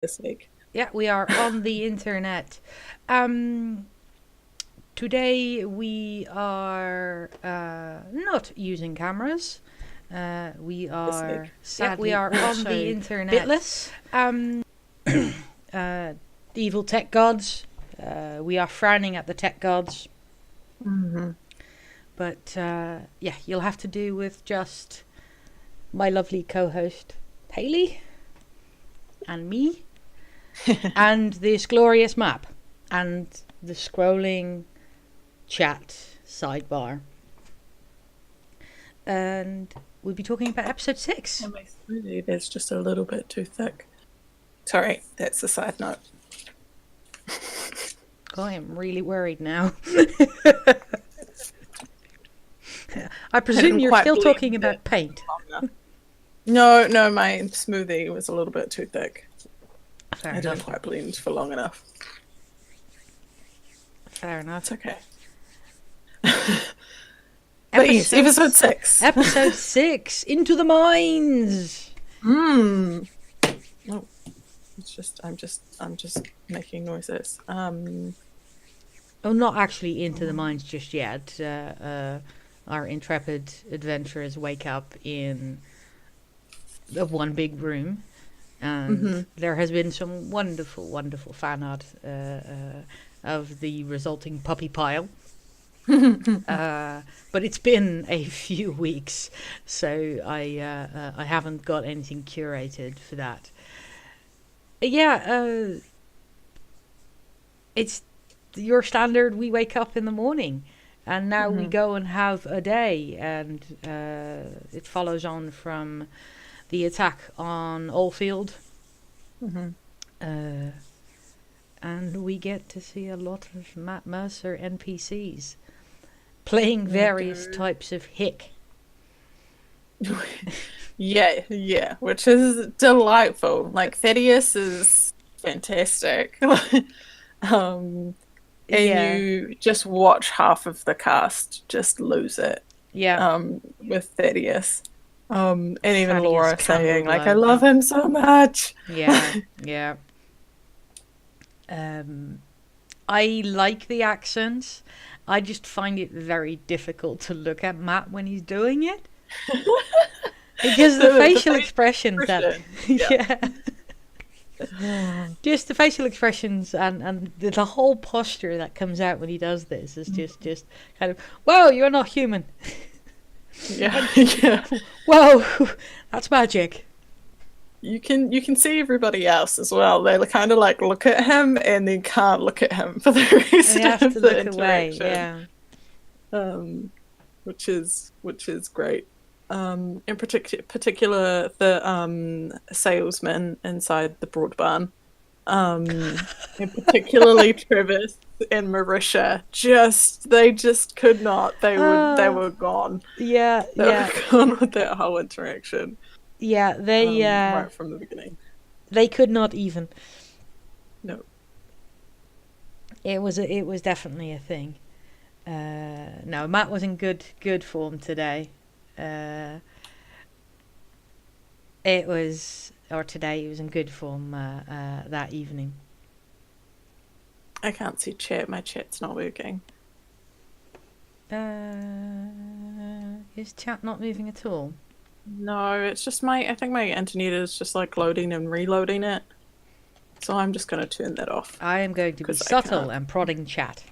this week. Yeah, we are on the internet. Um, Today we are not using cameras. We This are week. we Sadly, are on the also internet. bitless. Uh, Evil tech gods. We are frowning at the tech gods. Hmm. But yeah, you'll have to do with just my lovely co-host Haley and me and this glorious map and the scrolling chat sidebar. And we'll be talking about episode 6. And my smoothie is just a little bit too thick. Sorry, that's a side note. Oh, I am really worried now. I presume Hadn't you're quite still blended talking about paint. long enough. No, my smoothie was a little bit too thick. Fair I didn't enough. quite blend for long enough. Fair enough. It's okay. But yes, episode 6. Episode 6, Into the Mines. Oh, I'm just making noises. Oh, not actually into the mines just yet. Our intrepid adventurers wake up in the one big room, and there has been some wonderful, wonderful fan art of the resulting puppy pile. But it's been a few weeks, so I haven't got anything curated for that. Yeah, it's your standard. We wake up in the morning, and now we go and have a day, and it follows on from the attack on Oldfield. Uh, and we get to see a lot of Matt Mercer NPCs playing various types of hick. Yeah, which is delightful. Like Thaddeus is fantastic. And Yeah, you just watch half of the cast just lose it. yeah. With Thaddeus. And even Thaddeus Laura saying, like, I Candleblow. love him so much. Yeah, yeah. Um, I like the accents. I just find it very difficult to look at Matt when he's doing it. Because the facial expressions that, Expression. yeah, Yeah. just the facial expressions and the whole posture that comes out when he does this is just kind of, whoa, you're not human. Yeah. Yeah. Whoa, that's magic. You can see everybody else as well. They kind of like look at him and then can't look at him for the And you rest have to of the look away. interaction. Yeah, Which is great. In particular the salesman inside the broad barn. And particularly Travis and Marisha. They just could not. They were gone. yeah, They yeah, were gone with that whole interaction. yeah. Right from the beginning. They could not even. No. It was definitely a thing. No, Matt was in good form today. Uh, it was or today he was in good form that evening. I can't see chat. My chat's not working. Is chat not moving at all? No, it's just I think my internet is just like loading and reloading it. So I'm just going to turn that off. I am going to be 'Cause I subtle can't. and prodding chat.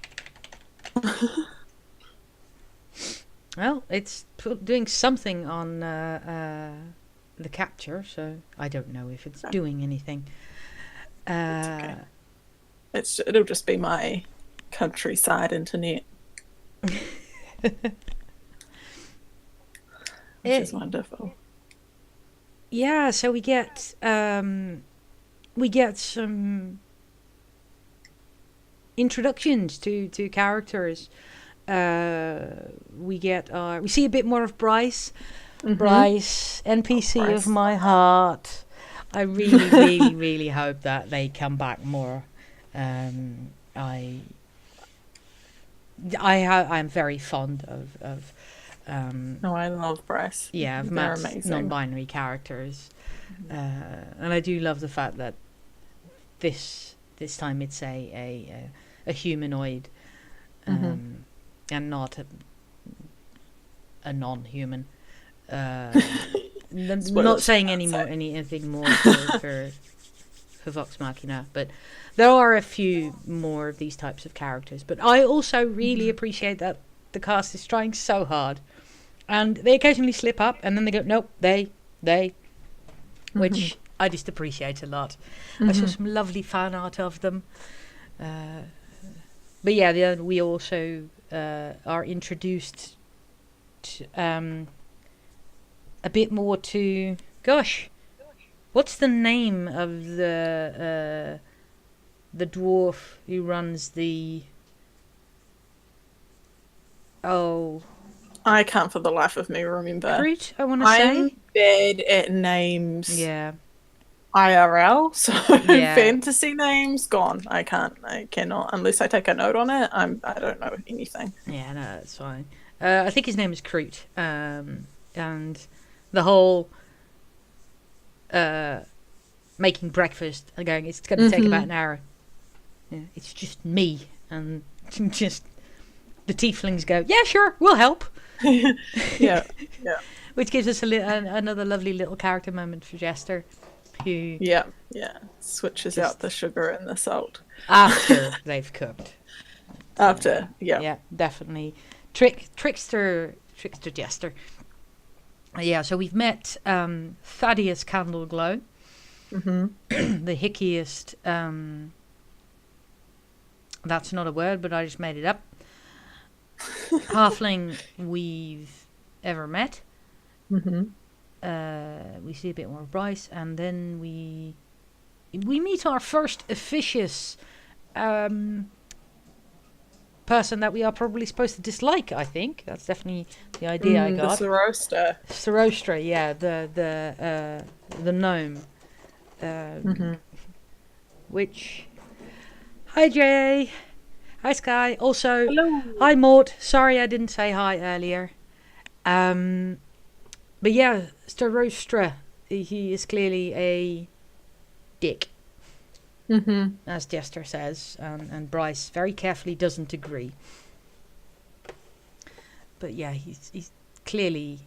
Well, it's doing something on the capture, so I don't know if it's Okay. doing anything. It's okay. It'll just be my countryside internet, which is wonderful. Yeah, so we get some introductions to characters. We see a bit more of Bryce. Bryce, NPC Bryce. of my heart. I really, really, really hope that they come back more. I I'm very fond of No, I love Bryce. yeah, of They're Matt's amazing. non-binary characters, and I do love the fact that this time it's a humanoid, and not a non-human. Not saying anything more for Vox Machina, but there are a few more of these types of characters. But I also really appreciate that the cast is trying so hard, and they occasionally slip up, and then they go, nope, they, which I just appreciate a lot. I saw some lovely fan art of them. But yeah, we also are introduced to, a bit more to, gosh, what's the name of the dwarf who runs the... Oh, I can't for the life of me remember. Crute, I want to say. I'm bad at names. Yeah. IRL, so Yeah. fantasy names gone. I cannot unless I take a note on it. I don't know anything. Yeah, no, that's fine. I think his name is Crute, and the whole making breakfast and going, it's going to take about an hour. Yeah, it's just me, and just the tieflings go, yeah, sure, we'll help. Yeah. Which gives us another lovely little character moment for Jester, who switches out the sugar and the salt after they've cooked. Yeah, Definitely trickster Jester. Yeah, so we've met Thaddeus Candleglow, the hickiest. That's not a word, but I just made it up. Halfling we've ever met. We see a bit more of Bryce, and then we meet our first officious person that we are probably supposed to dislike. I think that's definitely the idea I got. The Sarostra. Sarostra, yeah, the gnome. Which, hi Jay, hi Sky. Also, Hello. hi Mort. Sorry I didn't say hi earlier. But yeah, Starostra, he is clearly a dick, as Jester says, and Bryce very carefully doesn't agree. But yeah, he's clearly,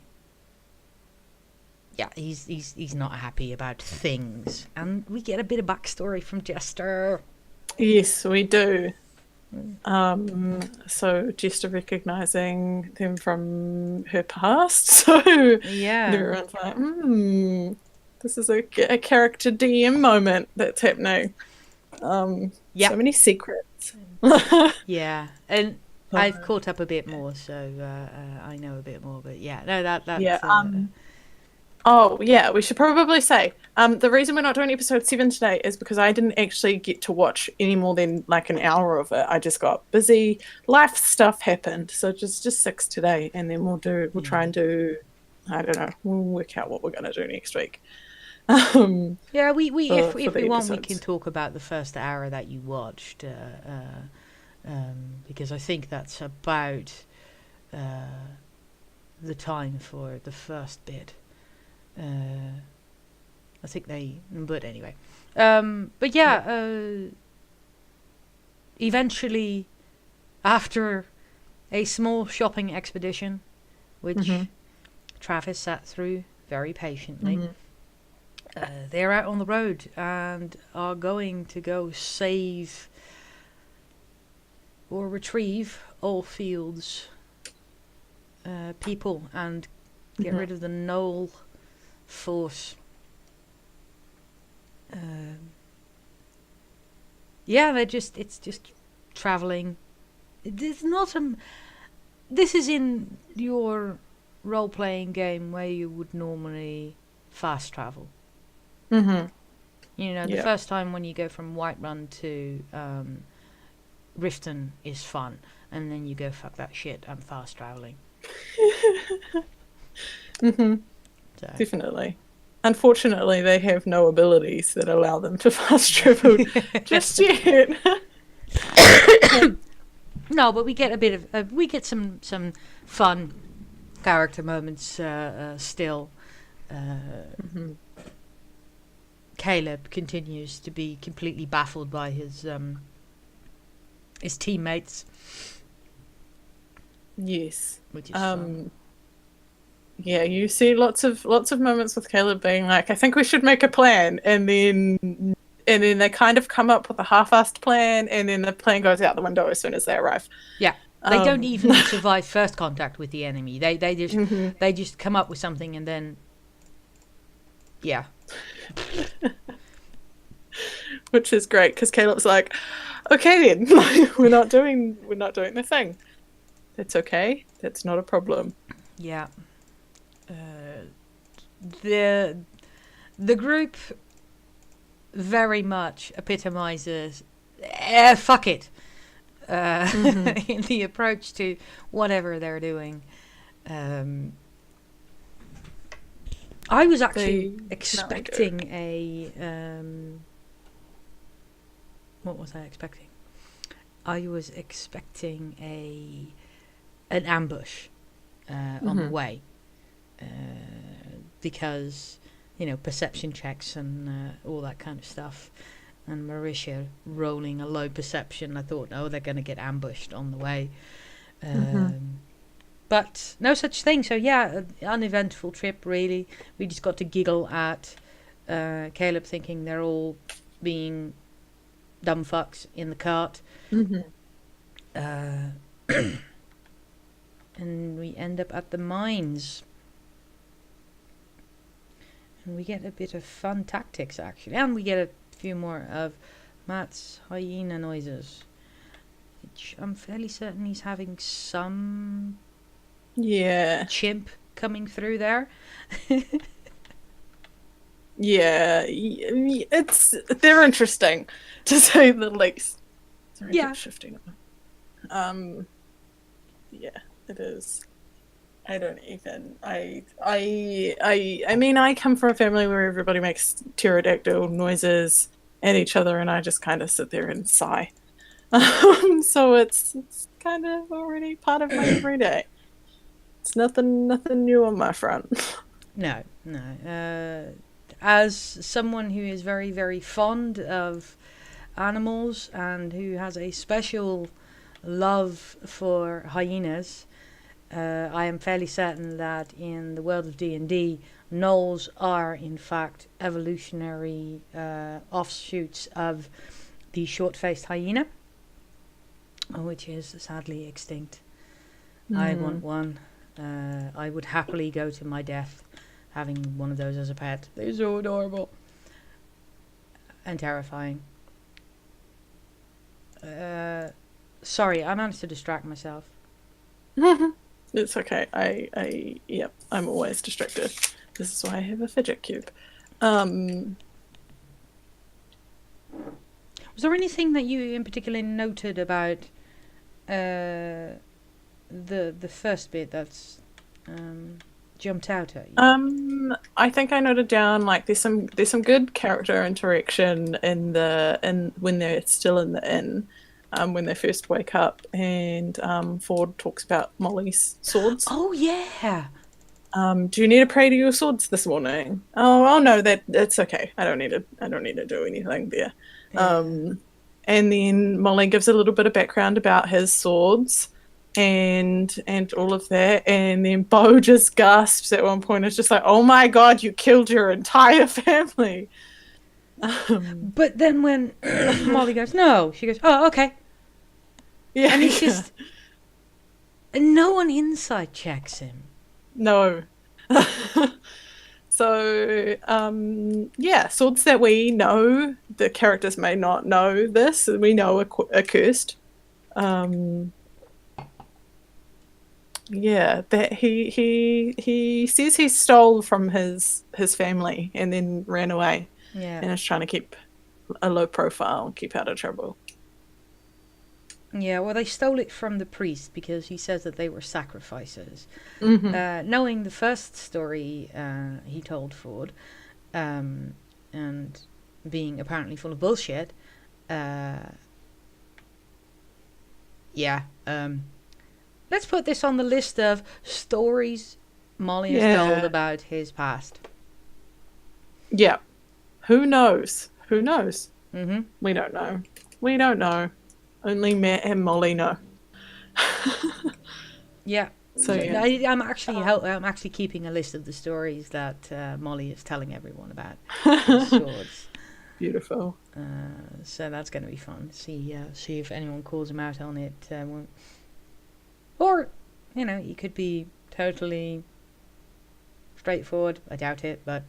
yeah, he's not happy about things, and we get a bit of backstory from Jester. Yes, we do. So Jester recognizing them from her past. So Yeah, everyone's like, this is a character DM moment that's happening. So many secrets. yeah, and I've caught up a bit more, so I know a bit more. But yeah, no, that's we should probably say the reason we're not doing episode 7 today is because I didn't actually get to watch any more than like an hour of it. I just got busy, life stuff happened, so just 6 today, and then we'll try and do, I don't know, we'll work out what we're going to do next week. Yeah, if we want, we episodes. can talk about the first hour that you watched, because I think that's about the time for the first bit. I think but anyway. But yeah, eventually, after a small shopping expedition, which Travis sat through very patiently, they're out on the road and are going to go save or retrieve Oldfield's people and get rid of the Knoll force. It's just traveling. This is in your role-playing game where you would normally fast travel. You know, the first time when you go from Whiterun to Riften is fun, and then you go, fuck that shit, I'm fast traveling. So. Definitely. Unfortunately, they have no abilities that allow them to fast travel just yet. No, but we get a bit of we get some fun character moments still. Caleb continues to be completely baffled by his teammates, Yes. which is fun. Yeah, you see lots of moments with Caleb being like, I think we should make a plan, and then they kind of come up with a half-assed plan, and then the plan goes out the window as soon as they arrive. Yeah, they don't even survive first contact with the enemy. They just they just come up with something and then yeah. Which is great because Caleb's like, okay then, like, we're not doing the thing. That's okay. That's not a problem. Yeah. The group very much epitomizes fuck it in the approach to whatever they're doing. I was actually expecting what was I expecting? I was expecting an ambush on the way. Because, perception checks and all that kind of stuff. And Marisha rolling a low perception. I thought, they're going to get ambushed on the way. But no such thing. So, yeah, an uneventful trip, really. We just got to giggle at Caleb thinking they're all being dumb fucks in the cart. And we end up at the mines. And we get a bit of fun tactics, actually. And we get a few more of Matt's hyena noises. Which I'm fairly certain he's having some chimp coming through there. Yeah, they're interesting, to say the least. Sorry, Yeah. I keep shifting. Yeah, it is. I don't even. I mean, I come from a family where everybody makes pterodactyl noises at each other, and I just kind of sit there and sigh. So it's kind of already part of my everyday. It's nothing new on my front. No. As someone who is very, very fond of animals and who has a special love for hyenas, I am fairly certain that in the world of D&D, gnolls are in fact evolutionary offshoots of the short-faced hyena, which is sadly extinct. I want one. I would happily go to my death having one of those as a pet. They're so adorable and terrifying. Sorry, I managed to distract myself. It's okay. I'm always distracted. This is why I have a fidget cube. Was there anything that you in particular noted about the first bit that's jumped out at you? I think I noted down like there's some good character interaction in when they're still in the inn. When they first wake up, and Ford talks about Molly's swords. Oh yeah. Do you need to pray to your swords this morning? Oh no, that's okay. I don't need to do anything there. Yeah. And then Molly gives a little bit of background about his swords and all of that, and then Bo just gasps at one point. It's just like, oh my god, you killed your entire family. But then when Molly goes, no, she goes, oh, okay. Yeah, And it's just, no one inside checks him. no. So, swords that we know, the characters may not know this, we know are cursed. That he says he stole from his family and then ran away. Yeah. And is trying to keep a low profile and keep out of trouble. Yeah, well, they stole it from the priest because he says that they were sacrifices. Knowing the first story he told Ford, and being apparently full of bullshit, let's put this on the list of stories Molly has told about his past. Yeah. Who knows? Who knows? Mm-hmm. We don't know. We don't know. Only Matt and Molly know. Yeah. So yeah. I'm actually keeping a list of the stories that Molly is telling everyone about swords. Beautiful. So that's going to be fun. See if anyone calls him out on it. Or, he could be totally straightforward. I doubt it, but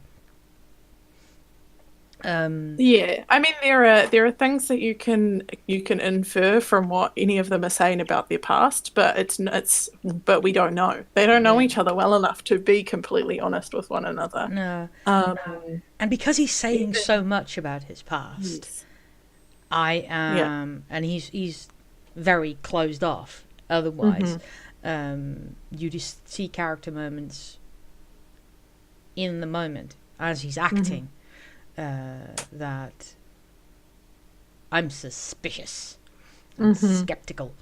yeah, I mean there are things that you can infer from what any of them are saying about their past, but but we don't know. They don't know each other well enough to be completely honest with one another. no. Um, And because he's saying so much about his past, yes. I am, and he's very closed off. Otherwise, you just see character moments in the moment as he's acting. That I'm suspicious and skeptical.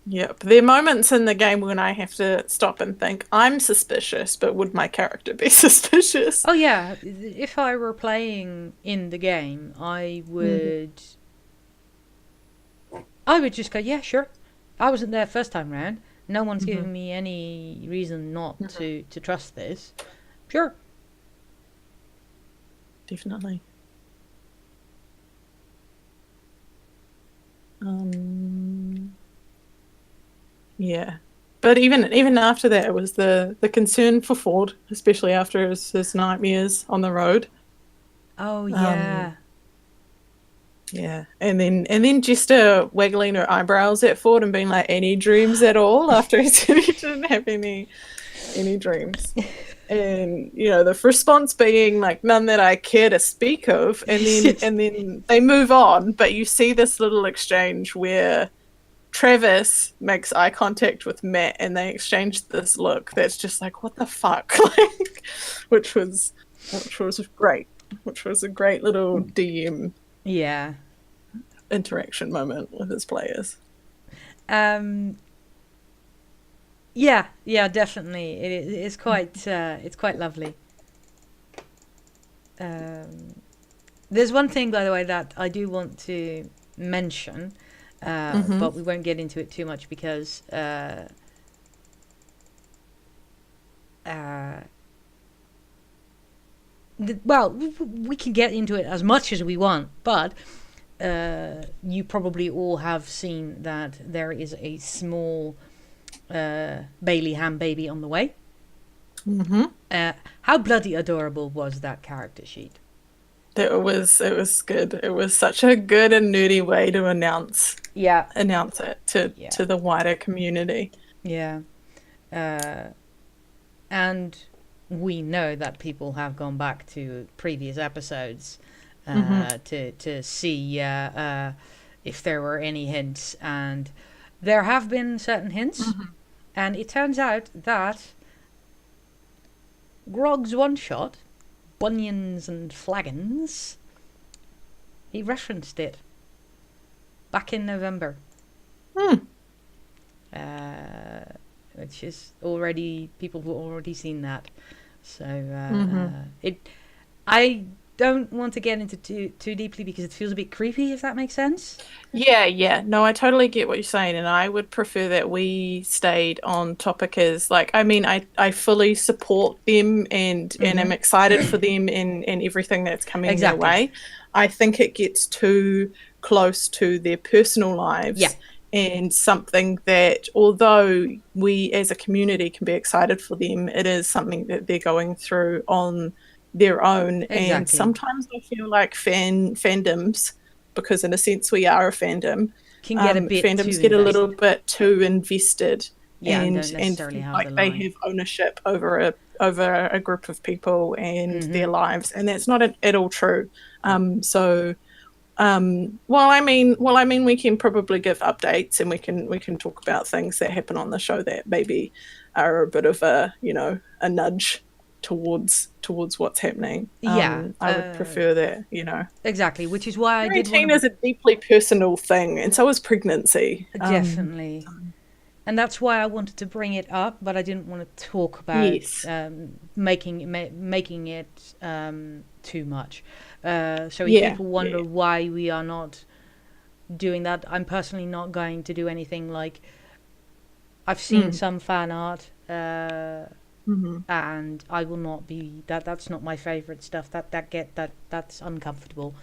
Yep. There are moments in the game when I have to stop and think, I'm suspicious, but would my character be suspicious? Oh yeah, if I were playing in the game, I would just go, yeah, sure. I wasn't there first time round. No one's giving me any reason not to trust this. Sure. Definitely. Yeah. But even after that, it was the concern for Ford, especially after his nightmares on the road. Oh yeah. Yeah. And then Jester waggling her eyebrows at Ford and being like, any dreams at all? After he said he didn't have any dreams. And the response being like, none that I care to speak of, and then they move on, but you see this little exchange where Travis makes eye contact with Matt and they exchange this look that's just like, what the fuck? Like, which was great. Which was a great little DM interaction moment with his players. Yeah, definitely. It's quite lovely. There's one thing, by the way, that I do want to mention, but we won't get into it too much because we can get into it as much as we want, but you probably all have seen that there is a small Bailey Ham baby on the way. How bloody adorable was that character sheet? It was good. It was such a good and nerdy way to announce it to the wider community. Yeah. And we know that people have gone back to previous episodes to see if there were any hints, and there have been certain hints, and it turns out that Grog's one-shot, Bunions and Flagons, he referenced it back in November. Which is already, people have already seen that. So I don't want to get into too deeply because it feels a bit creepy, if that makes sense. Yeah. No, I totally get what you're saying, and I would prefer that we stayed on topic as, like, I mean, I fully support them and I'm excited for them and everything that's coming their way. I think it gets too close to their personal lives. Yeah. And something that, although we as a community can be excited for them, it is something that they're going through on their own. Exactly. And sometimes I feel like fandoms, because in a sense we are a fandom, can get a bit fandoms get a little bit too invested, and feel like they have ownership over a group of people and their lives, and that's not at all true. Well, I mean, we can probably give updates and we can talk about things that happen on the show that maybe are a bit of a nudge towards what's happening. I would prefer that, Exactly, which is why I did. Parenting is a deeply personal thing, and so is pregnancy. Definitely. And that's why I wanted to bring it up, but I didn't want to talk about Yes. making it too much. So if Yeah. people wonder Yeah. why we are not doing that, I'm personally not going to do anything like. I've seen Mm. some fan art, Hmm. and I will not be that. That's not my favorite stuff. That's uncomfortable.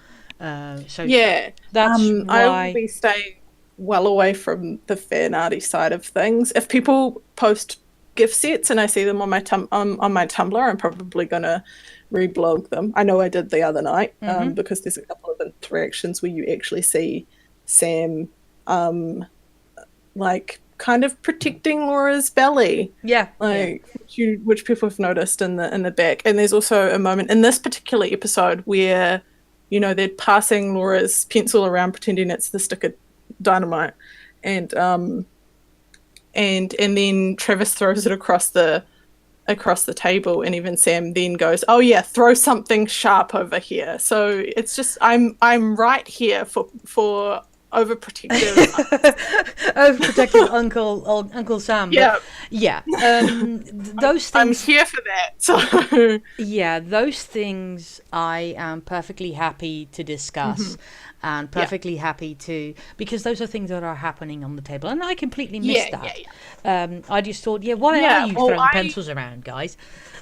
So Yeah. that's I will why. be staying well away from the fan arty side of things. If people post gift sets and I see them on my on my Tumblr, I'm probably gonna reblog them. I know I did the other night, Hmm. because there's a couple of interactions where you actually see Sam, um, like kind of protecting Laura's belly, Yeah, yeah, like which people have noticed in the back. And there's also a moment in this particular episode where, they're passing Laura's pencil around, pretending it's the stick of dynamite, and and then Travis throws it across the table, and even Sam then goes, "Oh yeah, throw something sharp over here." So it's just I'm right here for overprotective. overprotective Uncle Sam. But Yeah, yeah, those I'm things. here for that. So Yeah, those things I am perfectly happy to discuss mhm. and Yeah, perfectly happy to, because those are things that are happening on the table, and I completely yeah, missed yeah, that. yeah. I just thought, yeah, why are Yeah, you well, throwing pencils around, guys?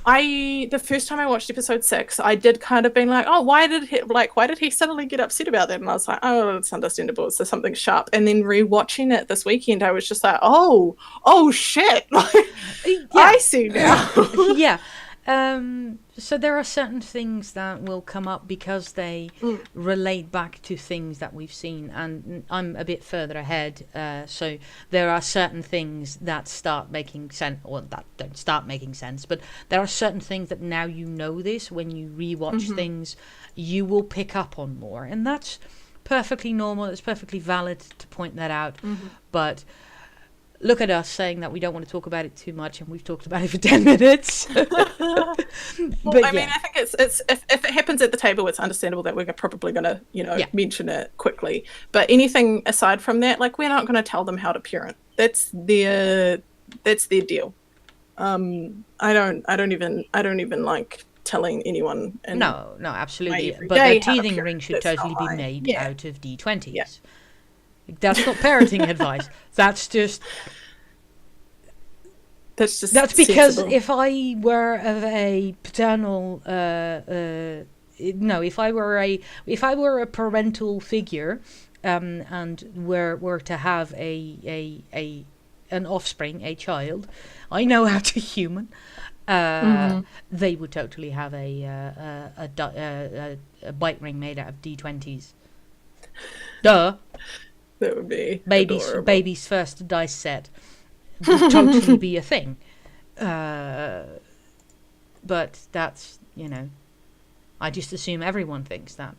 the first time I watched episode 6, I did kind of being like, oh, why did he suddenly get upset about that? And I was like, oh, it's understandable. It's just something sharp. And then rewatching it this weekend, I was just like, oh shit, like Yeah, I see now. yeah. So there are certain things that will come up because they Mm, relate back to things that we've seen, and I'm a bit further ahead. So there are certain things that start making sense, or that don't start making sense, but there are certain things that now you know this when you rewatch mhm, things, you will pick up on more, and that's perfectly normal. It's perfectly valid to point that out, mhm. but look at us saying that we don't want to talk about it too much, and we've talked about it for 10 minutes. Well, But I mean, yeah, I think it's if it happens at the table, it's understandable that we're probably going to, yeah, mention it quickly. But anything aside from that, like we're not going to tell them how to parent. That's their deal. I don't even like telling anyone in no, no, my absolutely. But a everyday how to teething parent. ring should That's not totally be my made yeah, out of yeah. D20s. That's not parenting advice. That's just That's that's just because sensible. if I were of a paternal, no, if I were a parental figure, and were to have a an offspring, a child, I know how to human. Hmm. They would totally have a bite ring made out of D20s. Duh, That would be baby's adorable. baby's first dice set would totally be a thing. Uh, but that's, I just assume everyone thinks that.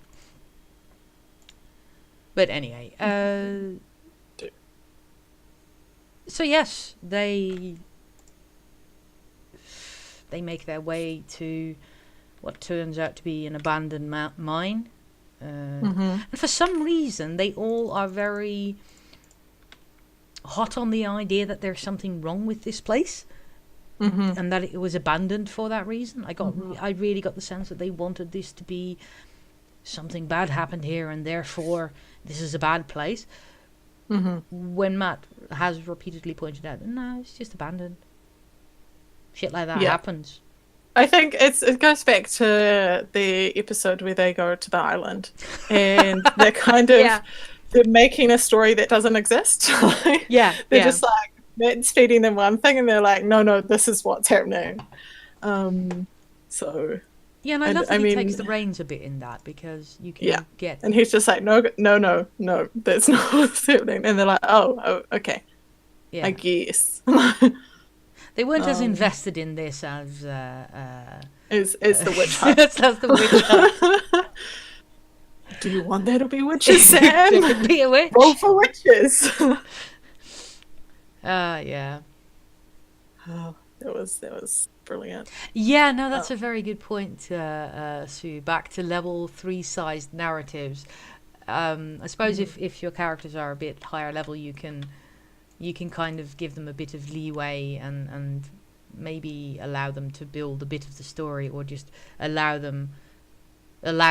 But anyway, so yes, they make their way to what turns out to be an abandoned mine. Hmm. And for some reason, they all are very hot on the idea that there's something wrong with this place Hmm. and that it was abandoned for that reason. Hmm. I really got the sense that they wanted this to be something bad happened here and therefore this is a bad place. Hmm. When Matt has repeatedly pointed out, no, it's just abandoned. Shit like that Yeah. happens. I think it goes back to the episode where they go to the island, and they're kind of Yeah, they're making a story that doesn't exist. yeah, They're yeah. just like Matt's feeding them one thing, and they're like, no, this is what's happening. So Yeah, and I love I that he takes mean, the reins a bit in that because you yeah, can get. and he's just like, no, that's not what's happening, and they're like, oh, okay, I Yeah. guess. They weren't as um, invested in this as is the witch hunt. as the witch hunt. Do you want there to be witches, There could Sam? be a Roll witch. for witches. Yeah. Oh, that was brilliant. Yeah, no, that's Oh. a very good point, Sue. Back to level 3 sized narratives. I suppose Mhm. if your characters are a bit higher level, you can you can kind of give them a bit of leeway and maybe allow them to build a bit of the story, or just allow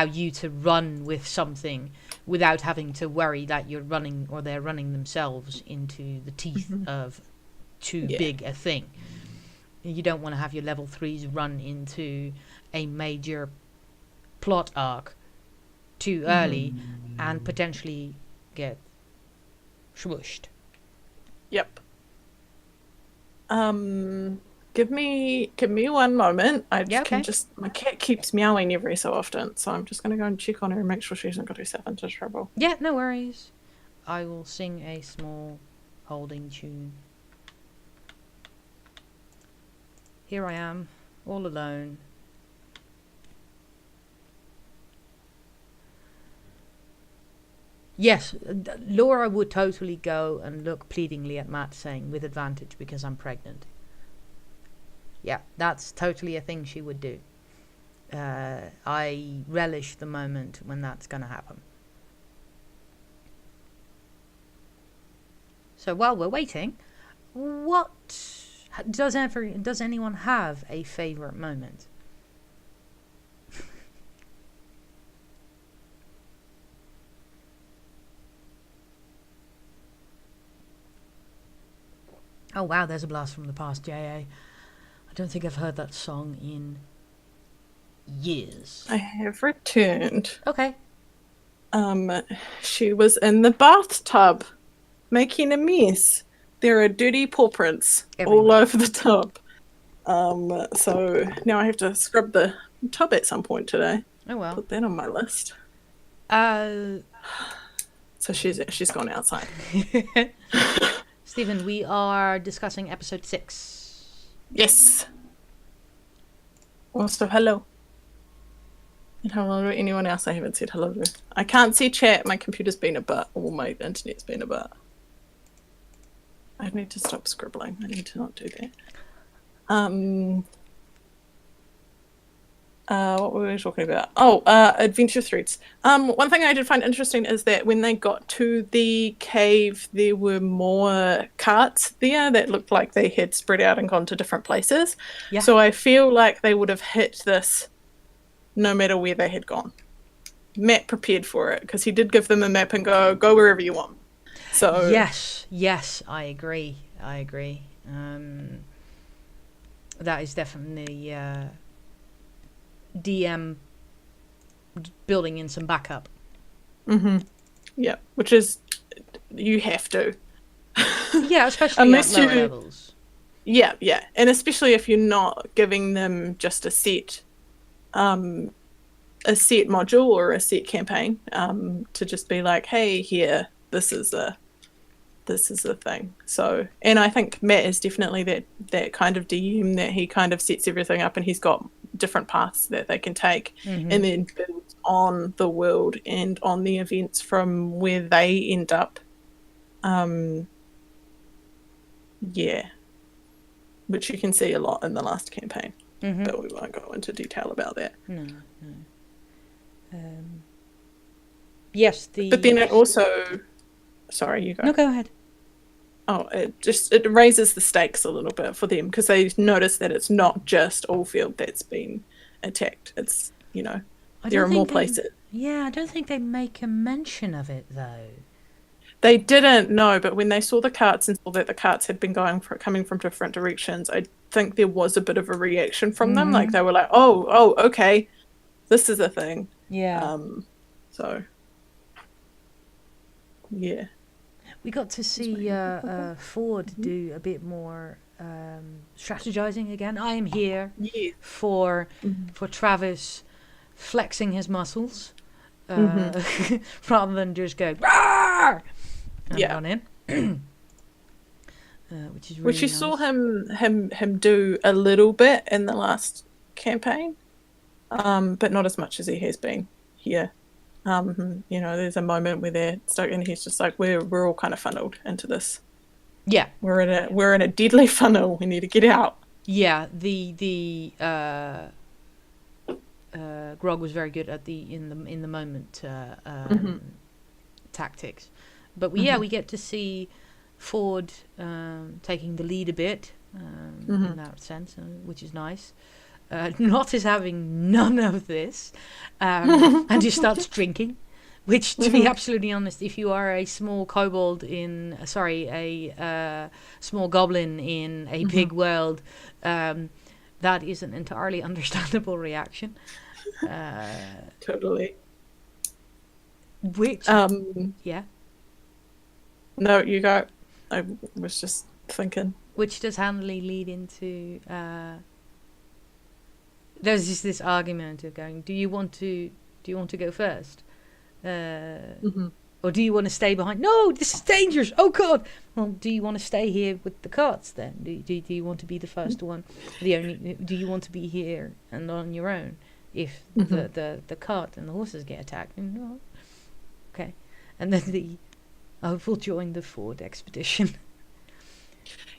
you to run with something without having to worry that you're running or they're running themselves into the teeth of too big a thing. You don't want to have your level 3s run into a major plot arc too early and potentially get swooshed. Yep. Give me one moment. I just can just, my cat keeps meowing every so often, so I'm just gonna go and check on her and make sure she hasn't got herself into trouble. Yeah, no worries. I will sing a small holding tune. Here I am, all alone. Yes, Laura would totally go and look pleadingly at Matt, saying, with advantage because I'm pregnant. Yeah, that's totally a thing she would do. I relish the moment when that's going to happen. So while we're waiting, what does anyone have a favourite moment? Oh wow, there's a blast from the past, JA. I don't think I've heard that song in years. I have returned. Okay. She was in the bathtub making a mess. There are dirty paw prints all over the tub. So now I have to scrub the tub at some point today. Oh well. Put that on my list. So she's gone outside. Stephen, we are discussing episode 6. Yes. Also, hello. And hello to anyone else I haven't said hello to. I can't see chat. My computer's been a butt. Or my internet's been a butt. I need to stop scribbling. I need to not do that. What were we talking about? Oh, adventure threads. One thing I did find interesting is that when they got to the cave, there were more carts there that looked like they had spread out and gone to different places. Yeah. So I feel like they would have hit this no matter where they had gone. Matt prepared for it because he did give them a map and go wherever you want. So yes, I agree. That is definitely DM building in some backup. Yeah, which is you have to. Yeah, especially at lower levels. Yeah, and especially if you're not giving them just a set module or a set campaign, to just be like, hey, here, this is a thing. So, and I think Matt is definitely that kind of DM that he kind of sets everything up and he's got different paths that they can take and then builds on the world and on the events from where they end up. Yeah. Which you can see a lot in the last campaign. But we won't go into detail about that. No. Yes, But then it also... Sorry, you go. No, go ahead. Oh, it raises the stakes a little bit for them because they notice that it's not just Allfield that's been attacked. It's, there are more places. Yeah, I don't think they make a mention of it, though. They didn't, no, but when they saw the carts and saw that the carts had been coming from different directions, I think there was a bit of a reaction from them. Like, they were like, oh, okay, this is a thing. Yeah. So, yeah. We got to see Ford do a bit more strategizing again. I am here for Travis flexing his muscles rather than just go "Rawr!" and run in. Which is really Which you nice. saw him do a little bit in the last campaign, but not as much as he has been here. There's a moment where they're stuck and he's just like, we're all kind of funneled into this. Yeah. We're in a deadly funnel. We need to get out. Yeah, the Grog was very good at the in the moment tactics. But we get to see Ford taking the lead a bit in that sense, which is nice. Nott is having none of this, and he starts drinking. Which, to be absolutely honest, if you are a small kobold a small goblin in a big world, that is an entirely understandable reaction. Totally. Which, yeah. No, you go. I was just thinking. Which does handily lead into there's just this argument of going, do you want to go first? Or do you want to stay behind? No, this is dangerous. Oh God! Well, do you want to stay here with the carts then? Do you want to be the first one? Do you want to be here and on your own if the cart and the horses get attacked? No. Okay, and then I will join the Ford expedition.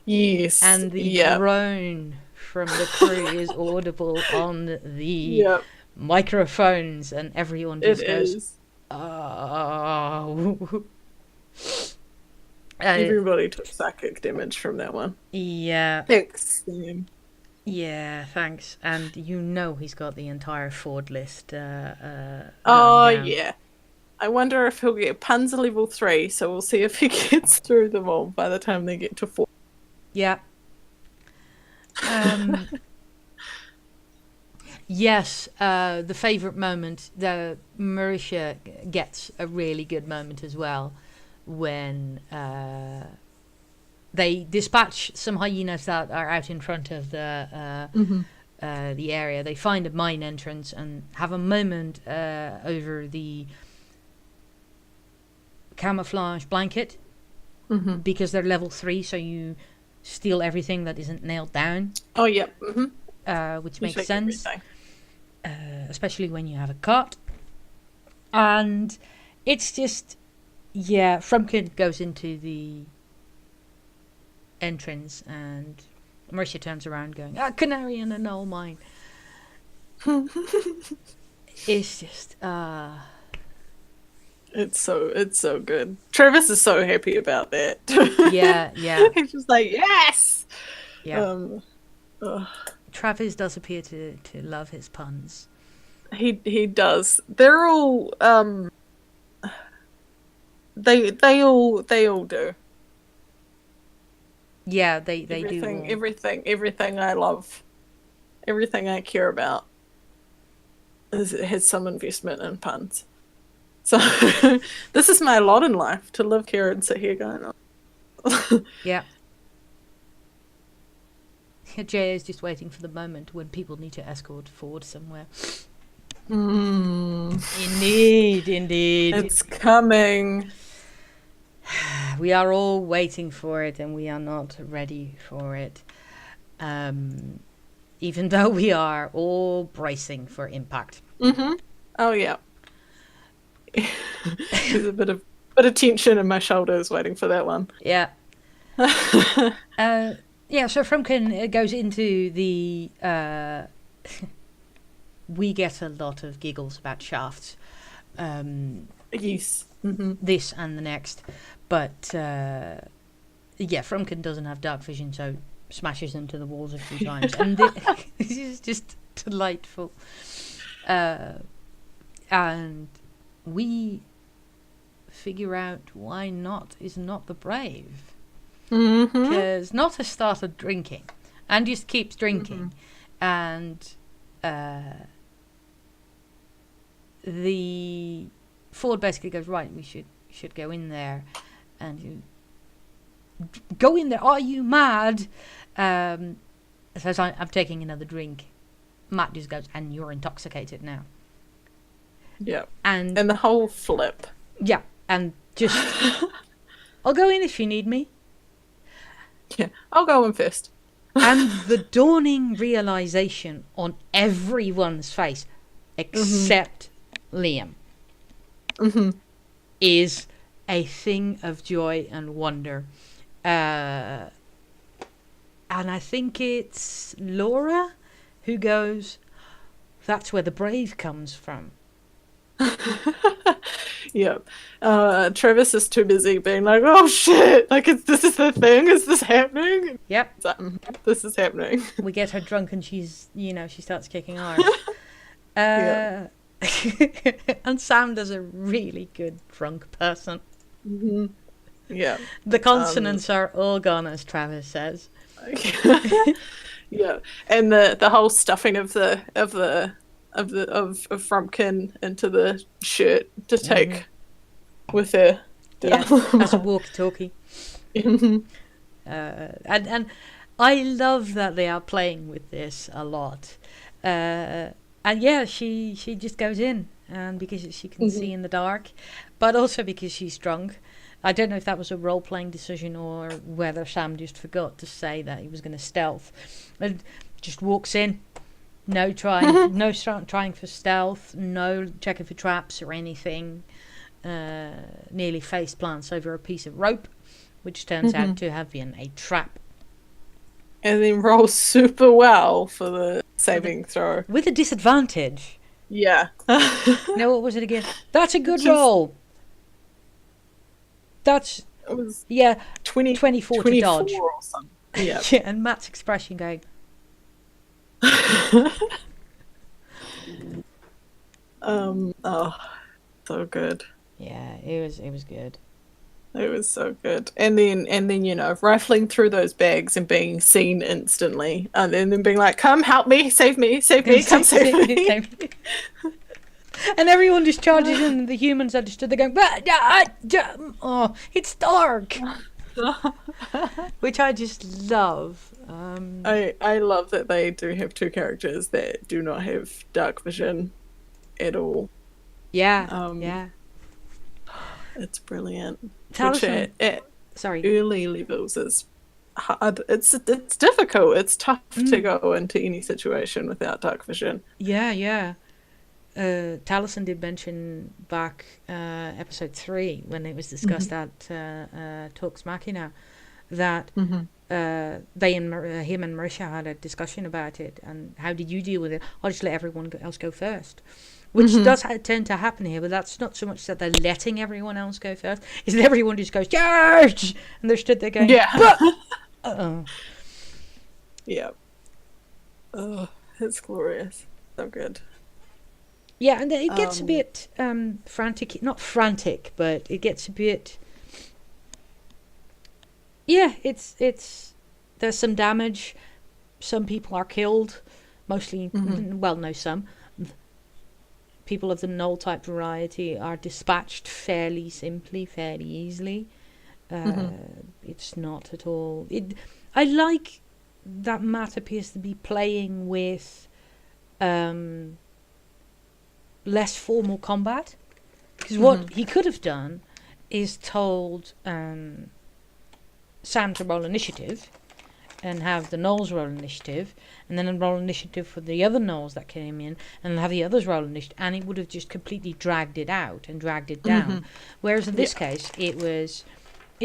Yes, and the groan from the crew is audible on the microphones, and everyone just goes. Oh. Everybody took psychic damage from that one. Yeah. Thanks. Yeah, thanks. And he's got the entire Ford list. Yeah. I wonder if he'll get puns level 3, so we'll see if he gets through them all by the time they get to 4. Yeah. Yes, the favourite moment, the Marisha gets a really good moment as well when they dispatch some hyenas that are out in front of the area. They find a mine entrance and have a moment over the camouflage blanket because they're level 3, so you steal everything that isn't nailed down. Oh, yeah. Which makes sense. Especially when you have a cart. And it's just, Frumpkin goes into the entrance and Mercia turns around going, canary in a null mine. It's just, It's so good. Travis is so happy about that. Yeah. He's just like, yes! Yeah. Travis does appear to love his puns. He does. They're all they all do. Yeah, they do. Everything I love, everything I care about has some investment in puns. So this is my lot in life, to live here and sit here going on. Yeah. Jay is just waiting for the moment when people need to escort Ford somewhere. Indeed. It's coming. We are all waiting for it, and we are not ready for it. Even though we are all bracing for impact. Oh yeah. There's a bit of tension in my shoulders waiting for that one. Yeah. So Frumpkin goes into the... we get a lot of giggles about shafts. Yes. This and the next. But, Frumpkin doesn't have dark vision, so smashes into the walls a few times. And this is just delightful. And we figure out why Nott is not the brave. Because Nott has started drinking and just keeps drinking. And the Ford basically goes, right, we should go in there. And you go in there, are you mad? Says, I'm taking another drink. Matt just goes, and you're intoxicated now. Yeah. And the whole flip. Yeah, and just I'll go in if you need me. Yeah, I'll go in first. And the dawning realization on everyone's face, except Liam, is a thing of joy and wonder. And I think it's Laura who goes, that's where the brave comes from. Yep. Travis is too busy being like, "Oh shit! Like, this is the thing? Is this happening?" Yep. This is happening. We get her drunk and she's, she starts kicking arse. Yeah. And Sam does a really good drunk person. Hmm. Yeah. The consonants are all gone, as Travis says. Yeah, and the whole stuffing of Frumpkin into the shirt to take with her. Yeah, as a walkie-talkie. Mhm. And I love that they are playing with this a lot. And yeah, she just goes in, and because she can see in the dark, but also because she's drunk. I don't know if that was a role-playing decision or whether Sam just forgot to say that he was going to stealth. And just walks in, no trying for stealth, no checking for traps or anything. Nearly face plants over a piece of rope, which turns out to have been a trap. And then rolls super well for the saving throw. With a disadvantage. Yeah. No, what was it again? That's a good roll. That's, it was 24 to dodge. Or something. Yeah. Yeah, and Matt's expression going, oh, so good. yeah, it was good. It was so good. And then, rifling through those bags and being seen instantly. And then being like, come help me, save me, come save me. And everyone just charges in, and the humans understood. They're going, oh, it's dark. Which I just love. I love that they do have two characters that do not have dark vision at all. Yeah, yeah. It's brilliant. Taliesin, Which at sorry. early levels is hard. It's difficult. It's tough to go into any situation without dark vision. Yeah, yeah. Taliesin did mention back episode 3 when it was discussed at Talks Machina that they and him and Marisha had a discussion about it, and how did you deal with it? I'll just let everyone else go first. Which does tend to happen here, but that's not so much that they're letting everyone else go first, is that everyone just goes, charge! And they're stood there going, yeah. Uh-oh. Yeah. Oh, it's glorious. So good. Yeah, and it gets a bit frantic. Not frantic, but it gets a bit... Yeah, it's there's some damage. Some people are killed. Mostly, well, no, some. People of the Gnoll type variety are dispatched fairly simply, fairly easily. It's not at all... I like that Matt appears to be playing with less formal combat. Because what he could have done is told Sam to roll initiative and have the Gnolls roll initiative, and then roll initiative for the other Gnolls that came in, and have the others roll initiative, and it would have just completely dragged it out and dragged it down. Whereas in this case, it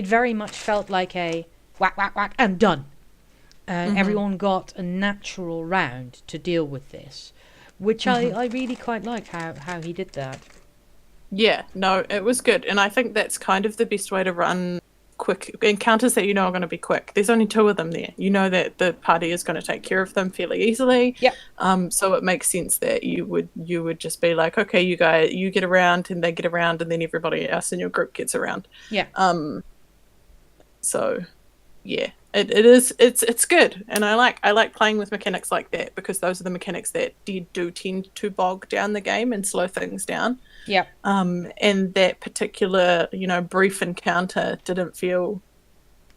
very much felt like a whack, whack, whack, and done. Everyone got a natural round to deal with this, which I really quite liked how he did that. Yeah, no, it was good. And I think that's kind of the best way to run quick encounters that are going to be quick. There's only 2 of them there. You know that the party is going to take care of them fairly easily. Yep. So it makes sense that you would just be like, okay, you get around and they get around, and then everybody else in your group gets around. Yeah. So yeah, it's good, and I like playing with mechanics like that, because those are the mechanics that do tend to bog down the game and slow things down. Yeah. And that particular brief encounter didn't feel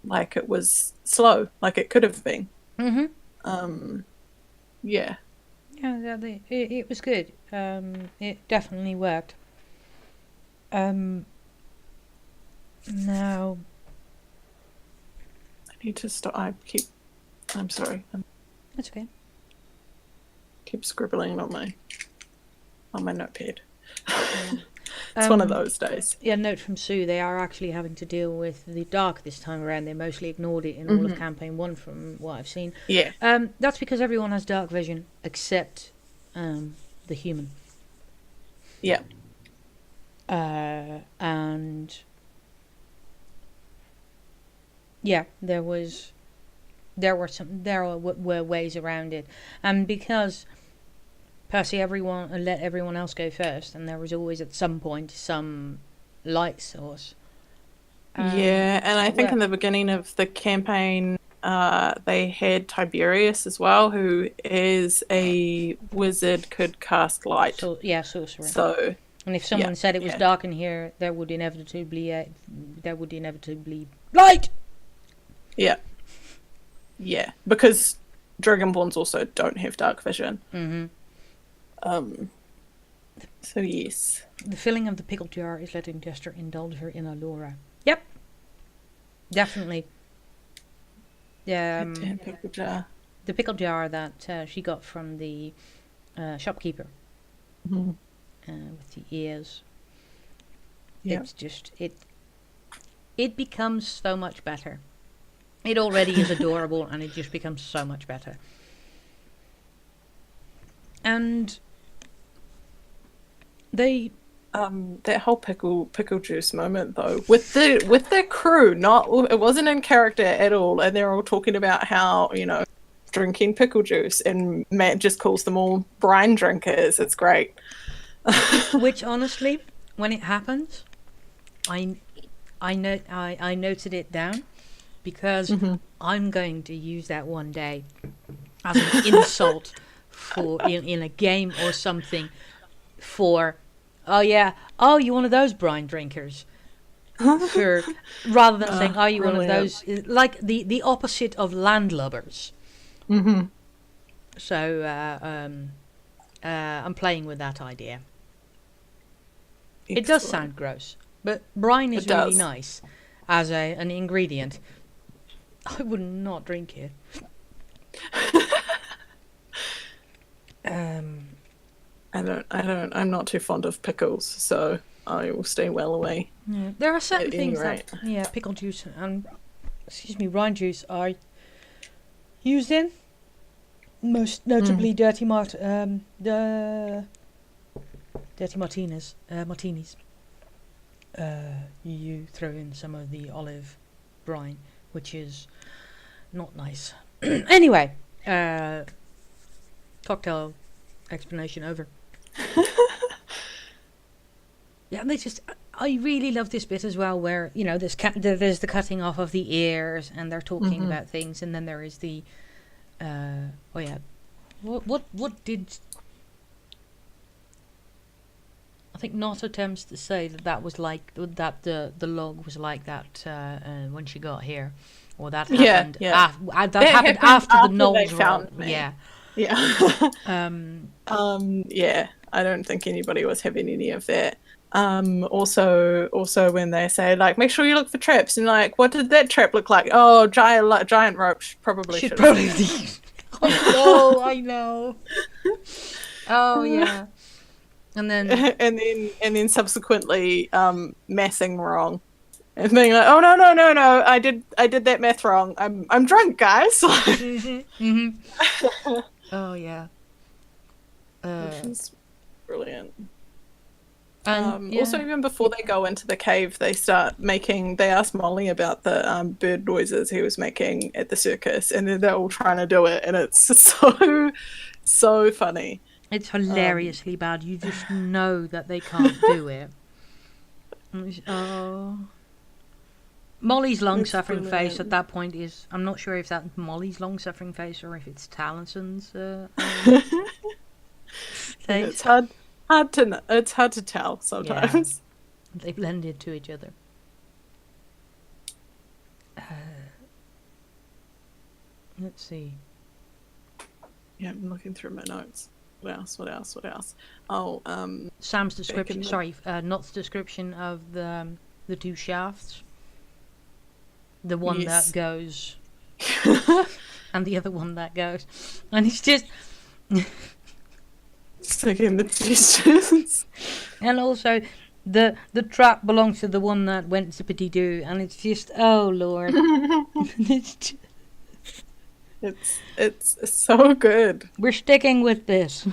like it was slow, like it could have been. Yeah. Yeah, it was good. It definitely worked. Now I need to stop. I'm sorry. That's okay. Keep scribbling on my notepad. It's one of those days. Yeah, note from Sue, they are actually having to deal with the dark this time around. They mostly ignored it in all of campaign 1 from what I've seen. Yeah. That's because everyone has dark vision except the human. Yeah. yeah, there were ways around it, and because Percy let everyone else go first, and there was always at some point some light source. Yeah, and I think in the beginning of the campaign, they had Tiberius as well, who is a wizard, could cast light. So yeah, sorcerer. So, and if someone said it was yeah. dark in here, there would inevitably light. Yeah, yeah, because Dragonborns also don't have dark vision. So yes. The filling of the pickle jar is letting Jester indulge her in Allura. Yep. Definitely. Pickle jar. The pickle jar that she got from the shopkeeper. Mm-hmm. With the ears. Yep. It's just it becomes so much better. It already is adorable, and it just becomes so much better. And they that whole pickle juice moment though, with the crew, it wasn't in character at all, and they're all talking about how, drinking pickle juice, and Matt just calls them all brine drinkers. It's great. Which honestly, when it happens, I noted it down, because I'm going to use that one day as an insult for in a game or something, for you're one of those brine drinkers, rather than saying you're one of those, like the opposite of landlubbers. So I'm playing with that idea. It does sound gross, but brine is really nice as an ingredient. I would not drink it. I'm not too fond of pickles, so I will stay well away. Yeah, there are certain things that pickle juice and brine juice are used in. Most notably, dirty martinis. You throw in some of the olive brine, which is not nice. Anyway, cocktail explanation over. Yeah, I really love this bit as well, where there's the cutting off of the ears, and they're talking about things, and then there is the what did I think Not attempts to say that was like that the log was like that when she got here, or that happened. That happened after the Knolls found me. Yeah. Yeah. I don't think anybody was having any of that. Also when they say, like, make sure you look for traps, and like, what did that trap look like? Oh, giant rope. Should probably. Oh no, I know. Oh yeah. And then and then subsequently mathing wrong, and being like, oh no, I did that math wrong. I'm drunk, guys. Oh yeah. Which is brilliant. And also, even before they go into the cave, they ask Molly about the bird noises he was making at the circus, and then they're all trying to do it, and it's so funny. It's hilariously bad. You just know that they can't do it. Oh. Molly's long-suffering face at that point is... I'm not sure if that's Molly's long-suffering face or if it's Talison's face. It's hard to tell sometimes. Yeah. They blended to each other. Let's see. Yeah, I'm looking through my notes. What else? Oh, Sam's description. Not's description of the two shafts. The one that goes, and the other one that goes, and it's just sticking the distance. And also, the trap belongs to the one that went zippity doo, and it's just, oh lord, it's so good. We're sticking with this.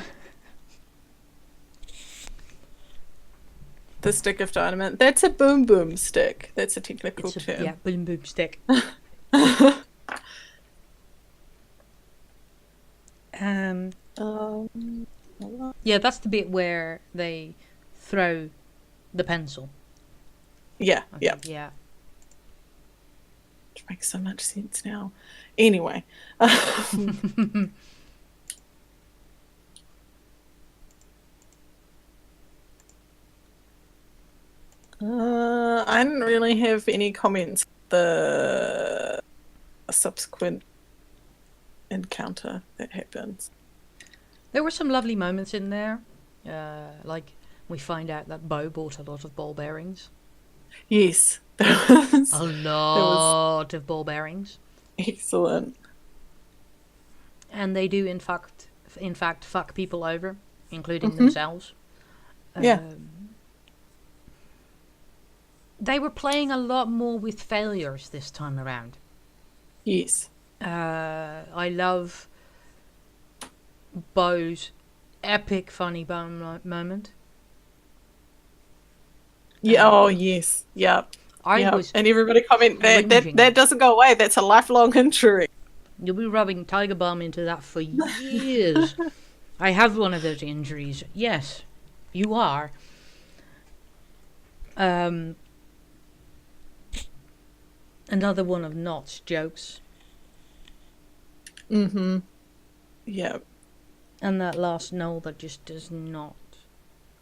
The stick of dynamite. That's a boom boom stick. That's a technical term. Yeah, boom boom stick. Um, um, yeah, that's the bit where they throw the pencil. yeah, I yeah. think, yeah. Which makes so much sense now. Anyway. I didn't really have any comments. The subsequent encounter that happens. There were some lovely moments in there. Like we find out that Bo bought a lot of ball bearings. Yes, A that was lot of ball bearings. excellent. And they do in fact fuck people over, including Mhm. themselves. Yeah. They were playing a lot more with failures this time around. Yes. I love Bo's epic funny bone moment. Yeah. Oh, yes. Yep. I Yep. was And everybody comment that cringing. that doesn't go away. That's a lifelong injury. You'll be rubbing Tiger Balm into that for years. I have one of those injuries. Yes, you are. Another one of Knott's jokes. Mm-hmm. Yeah. And that last Noel that just does not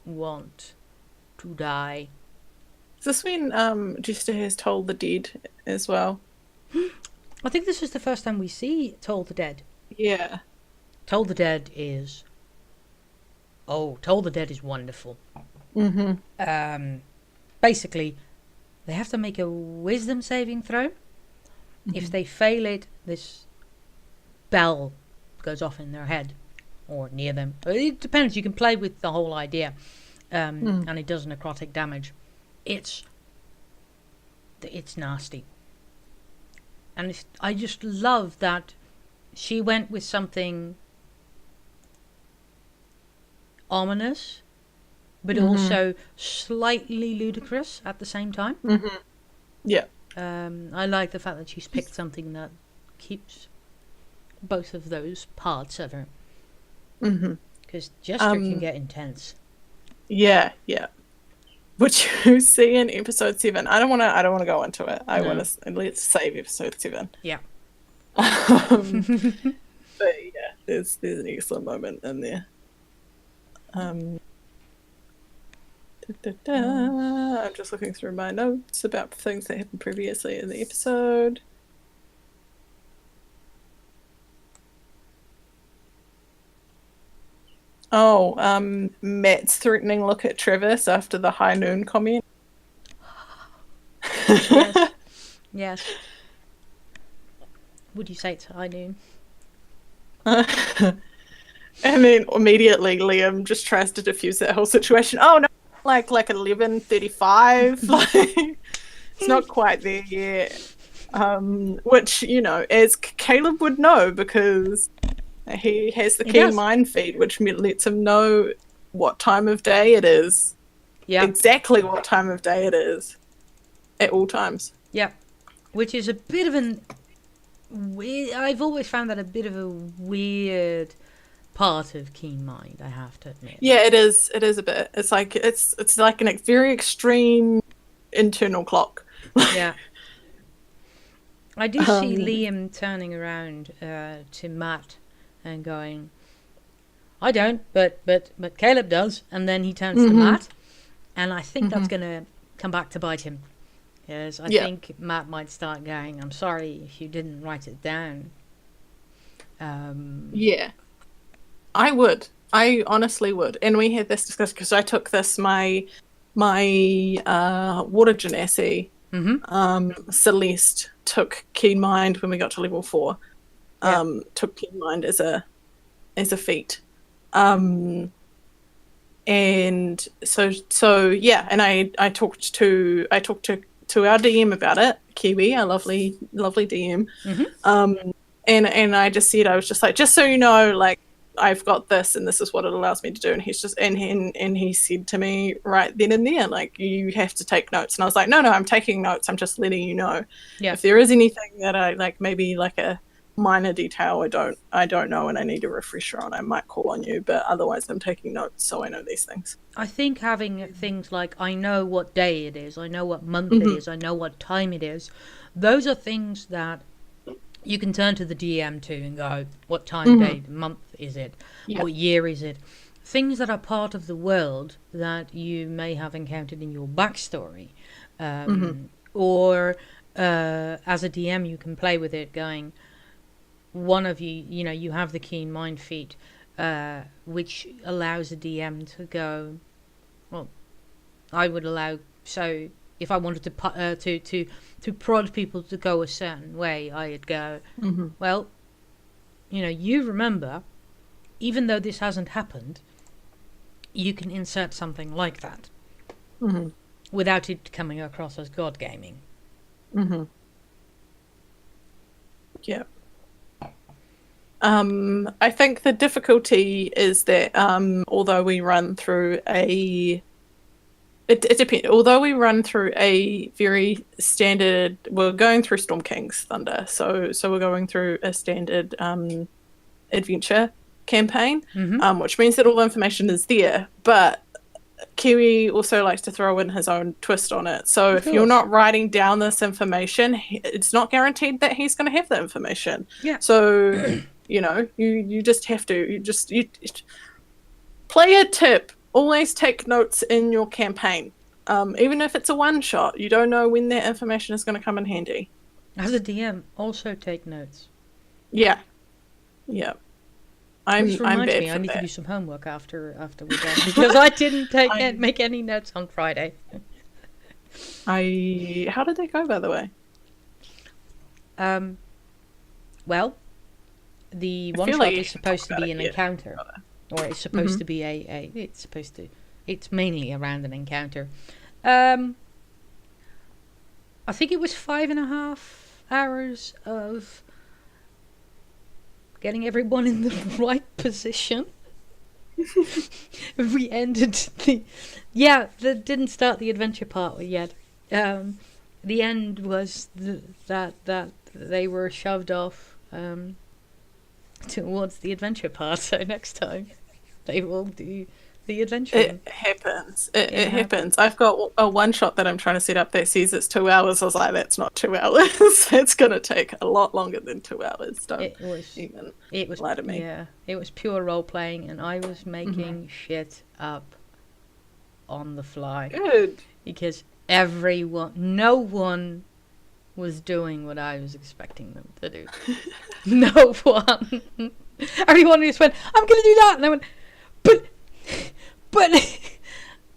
want to die. Is this when Jester has told the dead as well? I think this is the first time we see Toll the Dead. Yeah. Toll the Dead is... Oh, Toll the Dead is wonderful. Mm-hmm. Basically, they have to make a wisdom saving throw. If they fail it, this bell goes off in their head or near them. It depends. You can play with the whole idea, and it does necrotic damage. It's nasty, and I just love that she went with something ominous, but also slightly ludicrous at the same time. Mm-hmm. Yeah. I like the fact that she's picked something that keeps both of those parts of her. Because Jester can get intense. Yeah, yeah. Which you see in episode 7. I don't want to go into it. I want to let's save episode 7. Yeah. But yeah, there's an excellent moment in there. I'm just looking through my notes about things that happened previously in the episode. Oh, Matt's threatening look at Travis after the high noon comment. Yes. Yes. Would you say it's high noon? And then immediately Liam just tries to diffuse that whole situation. Oh no, like 11:35. Like it's not quite there yet. Which, you know, as Caleb would know because he has the keen mind feed, which lets him know what time of day it is. Yeah. Exactly what time of day it is. At all times. Yeah. Which is a bit of an weird... I've always found that a bit of a weird part of keen mind, I have to admit. Yeah, it is. It is a bit. It's like a very extreme internal clock. Yeah. I do see Liam turning around to Matt and going, I don't, but Caleb does. And then he turns to Matt, and I think that's going to come back to bite him. Yes, I think Matt might start going, I'm sorry if you didn't write it down. Yeah. I would. I honestly would. And we had this discussion because I took this, my water genasi. Celeste took Keen Mind when we got to level 4. Took Keen Mind as a feat. And so yeah, and I talked to our DM about it, Kiwi, our lovely DM. And I just said, I was just like, just so you know, like, I've got this and this is what it allows me to do. And he's just, and he said to me right then and there, like, you have to take notes. And I was like, no, I'm taking notes. I'm just letting you know. Yeah. If there is anything that I like, maybe like a minor detail I don't know and I need a refresher on, I might call on you, but otherwise I'm taking notes so I know these things. I think having things like, I know what day it is, I know what month it is, I know what time it is, those are things that you can turn to the DM to and go, what time, day, month is it? What year is it? Things that are part of the world that you may have encountered in your backstory. Or as a DM, you can play with it going, one of you, you know, you have the keen mind feat, which allows a DM to go, well, I would allow, so if I wanted to prod people to go a certain way, I'd go, well, you know, you remember, even though this hasn't happened, you can insert something like that without it coming across as god gaming. Yeah. I think the difficulty is that although we run through a it depends. Although we run through a very standard, we're going through Storm King's Thunder, so we're going through a standard adventure campaign, which means that all the information is there. But Kiwi also likes to throw in his own twist on it. So if you're not writing down this information, it's not guaranteed that he's going to have the information. Yeah. So you know, you just have to you play a tip. Always take notes in your campaign. Even if it's a one shot, you don't know when that information is going to come in handy. As a DM, also take notes. Yeah. Which reminds me, I need to do some homework after we're done, because I didn't make any notes on Friday. How did that go, by the way? Well, the one shot is supposed to be an encounter. Or it's supposed to be it's mainly around an encounter. I think it was 5.5 hours of getting everyone in the right position. We ended that didn't start the adventure part yet. The end was that they were shoved off towards the adventure part, so next time they will do the adventure. It happens. It happens. I've got a one shot that I'm trying to set up that says it's 2 hours. I was like, that's not 2 hours. It's going to take a lot longer than 2 hours. It was lie to me. Yeah, it was pure role playing, and I was making shit up on the fly. Good. Because no one was doing what I was expecting them to do. No one. Everyone just went, I'm going to do that. And I went, but,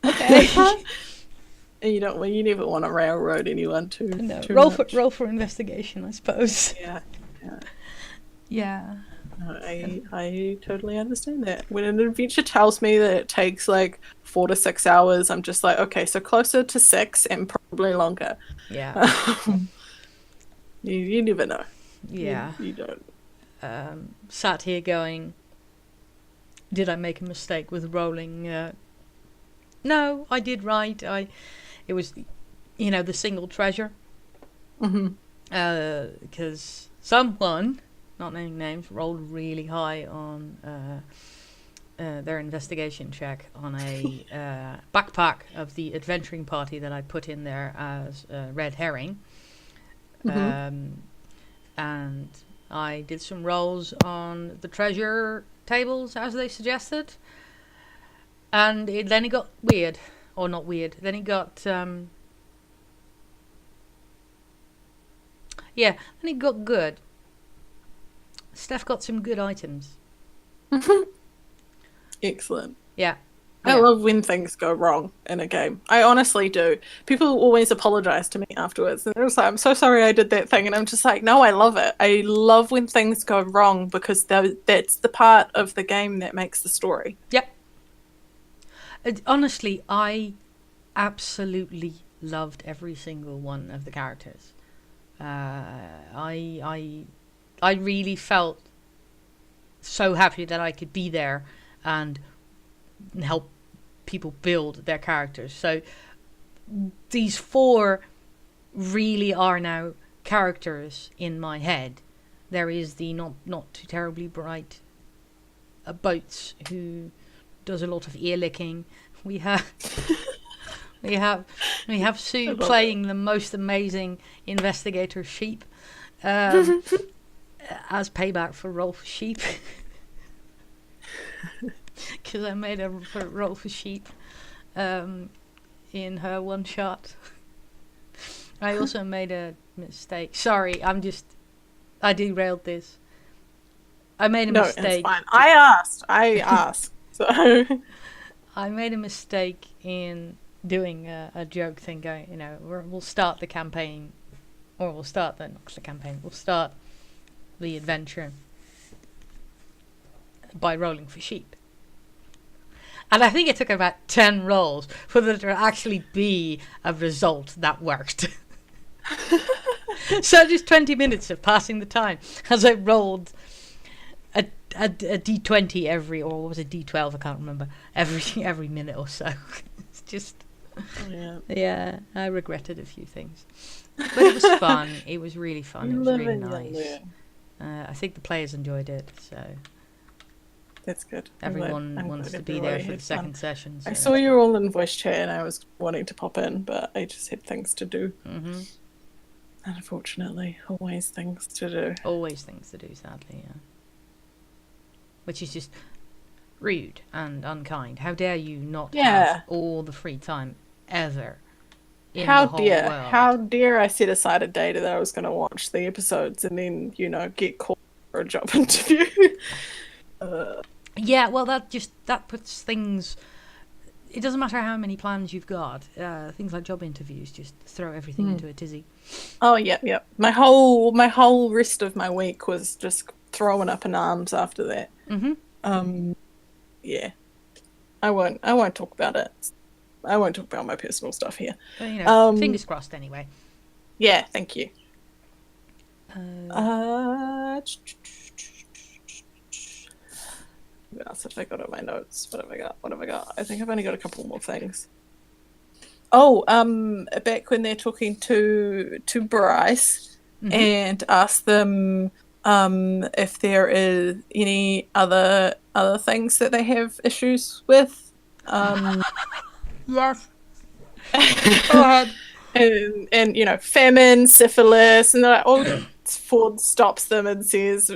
okay. And you never want to railroad anyone too much. Roll for investigation, I suppose. Yeah. I totally understand that. When an adventure tells me that it takes like 4 to 6 hours, I'm just like, okay, so closer to 6 and probably longer. Yeah. You never know. Yeah. You don't. Sat here going, did I make a mistake with rolling? No, I did right. It was, the single treasure. Because someone, not naming names, rolled really high on their investigation check on a backpack of the adventuring party that I put in there as a red herring. And I did some rolls on the treasure tables as they suggested, and then it got weird, or not weird. Then it got then it got good. Steph got some good items. Excellent. Yeah. I love when things go wrong in a game. I honestly do. People always apologize to me afterwards. And they're just like, I'm so sorry I did that thing. And I'm just like, no, I love it. I love when things go wrong because that's the part of the game that makes the story. Yep. Honestly, I absolutely loved every single one of the characters. I really felt so happy that I could be there and help people build their characters. So these 4 really are now characters in my head. There is the not too terribly bright Boats, who does a lot of ear licking. We have Sue playing the most amazing investigator Sheep, as payback for Rolf Sheep. Because I made a roll for Sheep in her one shot. I also made a mistake. Sorry, I derailed this. I made a mistake. No, it's fine. I asked. So I made a mistake in doing a joke thing. Going, we'll start the campaign, or we'll start We'll start the adventure by rolling for sheep. And I think it took about 10 rolls for there to actually be a result that worked. So just 20 minutes of passing the time as I rolled a d20 every, or was it d12? I can't remember. Every minute or so. It's just, yeah. I regretted a few things, but it was fun. It was really fun. It was really nice. I think the players enjoyed it, so that's good. Everyone wants to be there for the second session. So I saw you all in voice chat, and I was wanting to pop in, but I just had things to do. Mm-hmm. Unfortunately, always things to do. Always things to do, sadly, yeah. Which is just rude and unkind. How dare you not have all the free time ever in the whole world? How dare I set aside a day that I was going to watch the episodes and then, get called for a job interview? Yeah, well, that puts things... It doesn't matter how many plans you've got. Things like job interviews just throw everything into a tizzy. Oh, yeah. My whole rest of my week was just throwing up in arms after that. Mm-hmm. Yeah. I won't talk about it. I won't talk about my personal stuff here. Well, fingers crossed anyway. Yeah, thank you. What else have I got on my notes? What have I got? I think I've only got a couple more things. Oh, back when they're talking to Bryce and ask them if there is any other things that they have issues with. Yes. Go ahead. And famine, syphilis, and they're like, oh, Ford stops them and says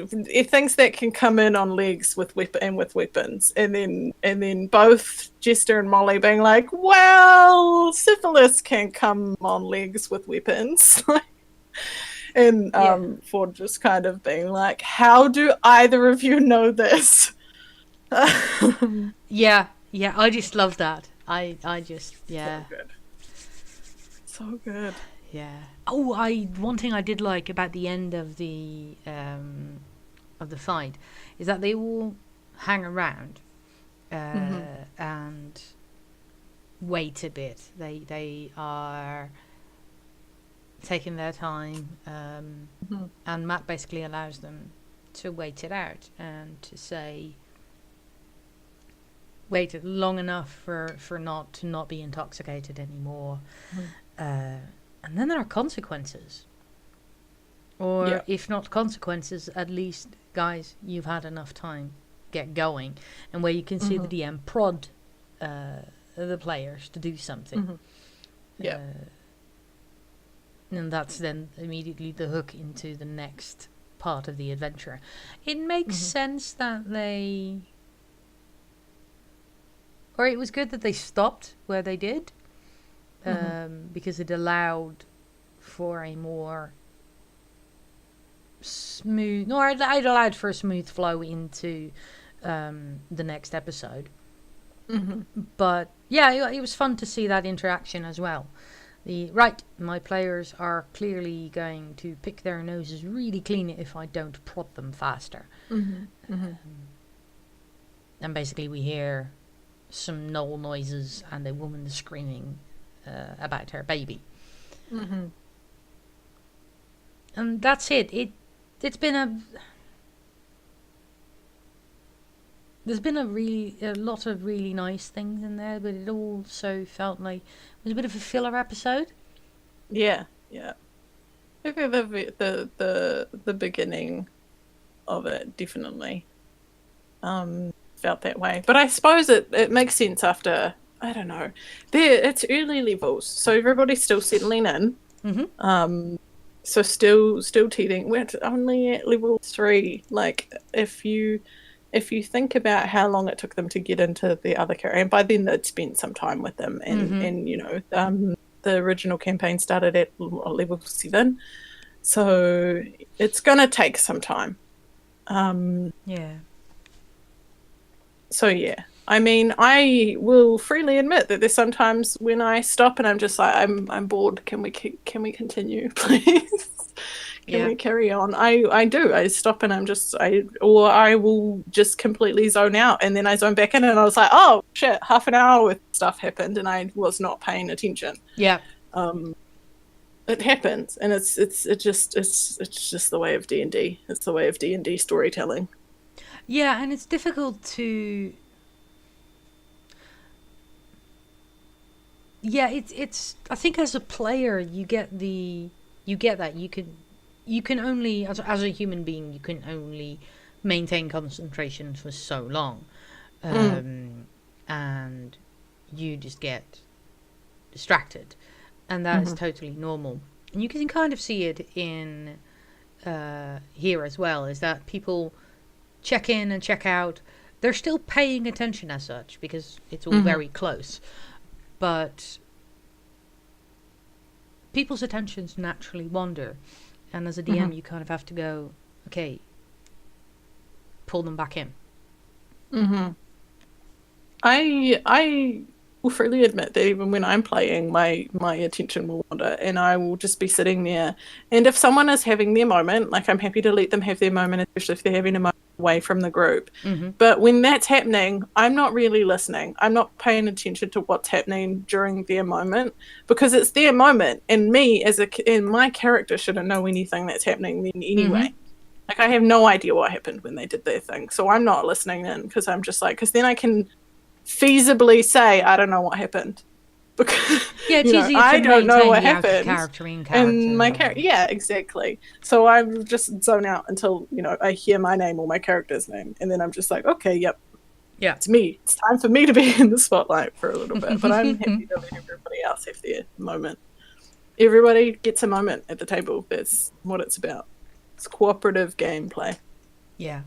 things that can come in on legs with weapons, and then both Jester and Molly being like, well, syphilis can come on legs with weapons. And Ford just kind of being like, how do either of you know this? Yeah, I just love that. I just, yeah. So good. Yeah. Oh, one thing I did like about the end of the fight is that they all hang around and wait a bit. They are taking their time, and Matt basically allows them to wait it out and to say, wait long enough for not to not be intoxicated anymore. And then there are consequences. Or if not consequences, at least, guys, you've had enough time. Get going. And where you can see the DM prod the players to do something. And that's then immediately the hook into the next part of the adventure. It makes sense that they... Or it was good that they stopped where they did. Because it allowed for a more smooth... No, it allowed for a smooth flow into the next episode. But, yeah, it was fun to see that interaction as well. My players are clearly going to pick their noses really clean if I don't prod them faster. And basically we hear some knoll noises and a woman screaming about her baby. And that's it. It's been there's been a lot of really nice things in there, but it also felt like it was a bit of a filler episode. Yeah, yeah. Maybe the beginning of it definitely felt that way. But I suppose it makes sense after, I don't know. It's early levels, so everybody's still settling in. So still teething. We're only at level 3. Like if you think about how long it took them to get into the other character, and by then they'd spent some time with them, and you know, the original campaign started at level 7, so it's gonna take some time. Yeah. So yeah, I mean, I will freely admit that there's sometimes when I stop and I'm just like, I'm bored. Can we continue, please? Can we carry on? I do. I stop and I will just completely zone out, and then I zone back in, and I was like, oh shit, half an hour with stuff happened, and I was not paying attention. Yeah. It happens, and it's just the way of D&D. It's the way of D&D storytelling. Yeah, and it's difficult to. Yeah, it's. I think as a player, you get that you can only as a human being you can only maintain concentration for so long, and you just get distracted, and that is totally normal. And you can kind of see it in here as well. Is that people check in and check out? They're still paying attention as such because it's all very close. But people's attentions naturally wander. And as a DM, you kind of have to go, okay, pull them back in. I will freely admit that even when I'm playing, my attention will wander, and I will just be sitting there. And if someone is having their moment, like, I'm happy to let them have their moment, especially if they're having a moment away from the group. But when that's happening, I'm not really listening. I'm not paying attention to what's happening during their moment, because it's their moment, and my character shouldn't know anything that's happening then anyway. Like, I have no idea what happened when they did their thing, so I'm not listening in, because I'm just like, because then I can feasibly say I don't know what happened, because it's easier to I don't know what happened. Character in character. And my character, yeah, exactly. So I just zone out until I hear my name or my character's name, and then I'm just like, okay, yep, yeah, it's me. It's time for me to be in the spotlight for a little bit. But I'm happy to let everybody else have their moment. Everybody gets a moment at the table. That's what it's about. It's cooperative gameplay. Yeah.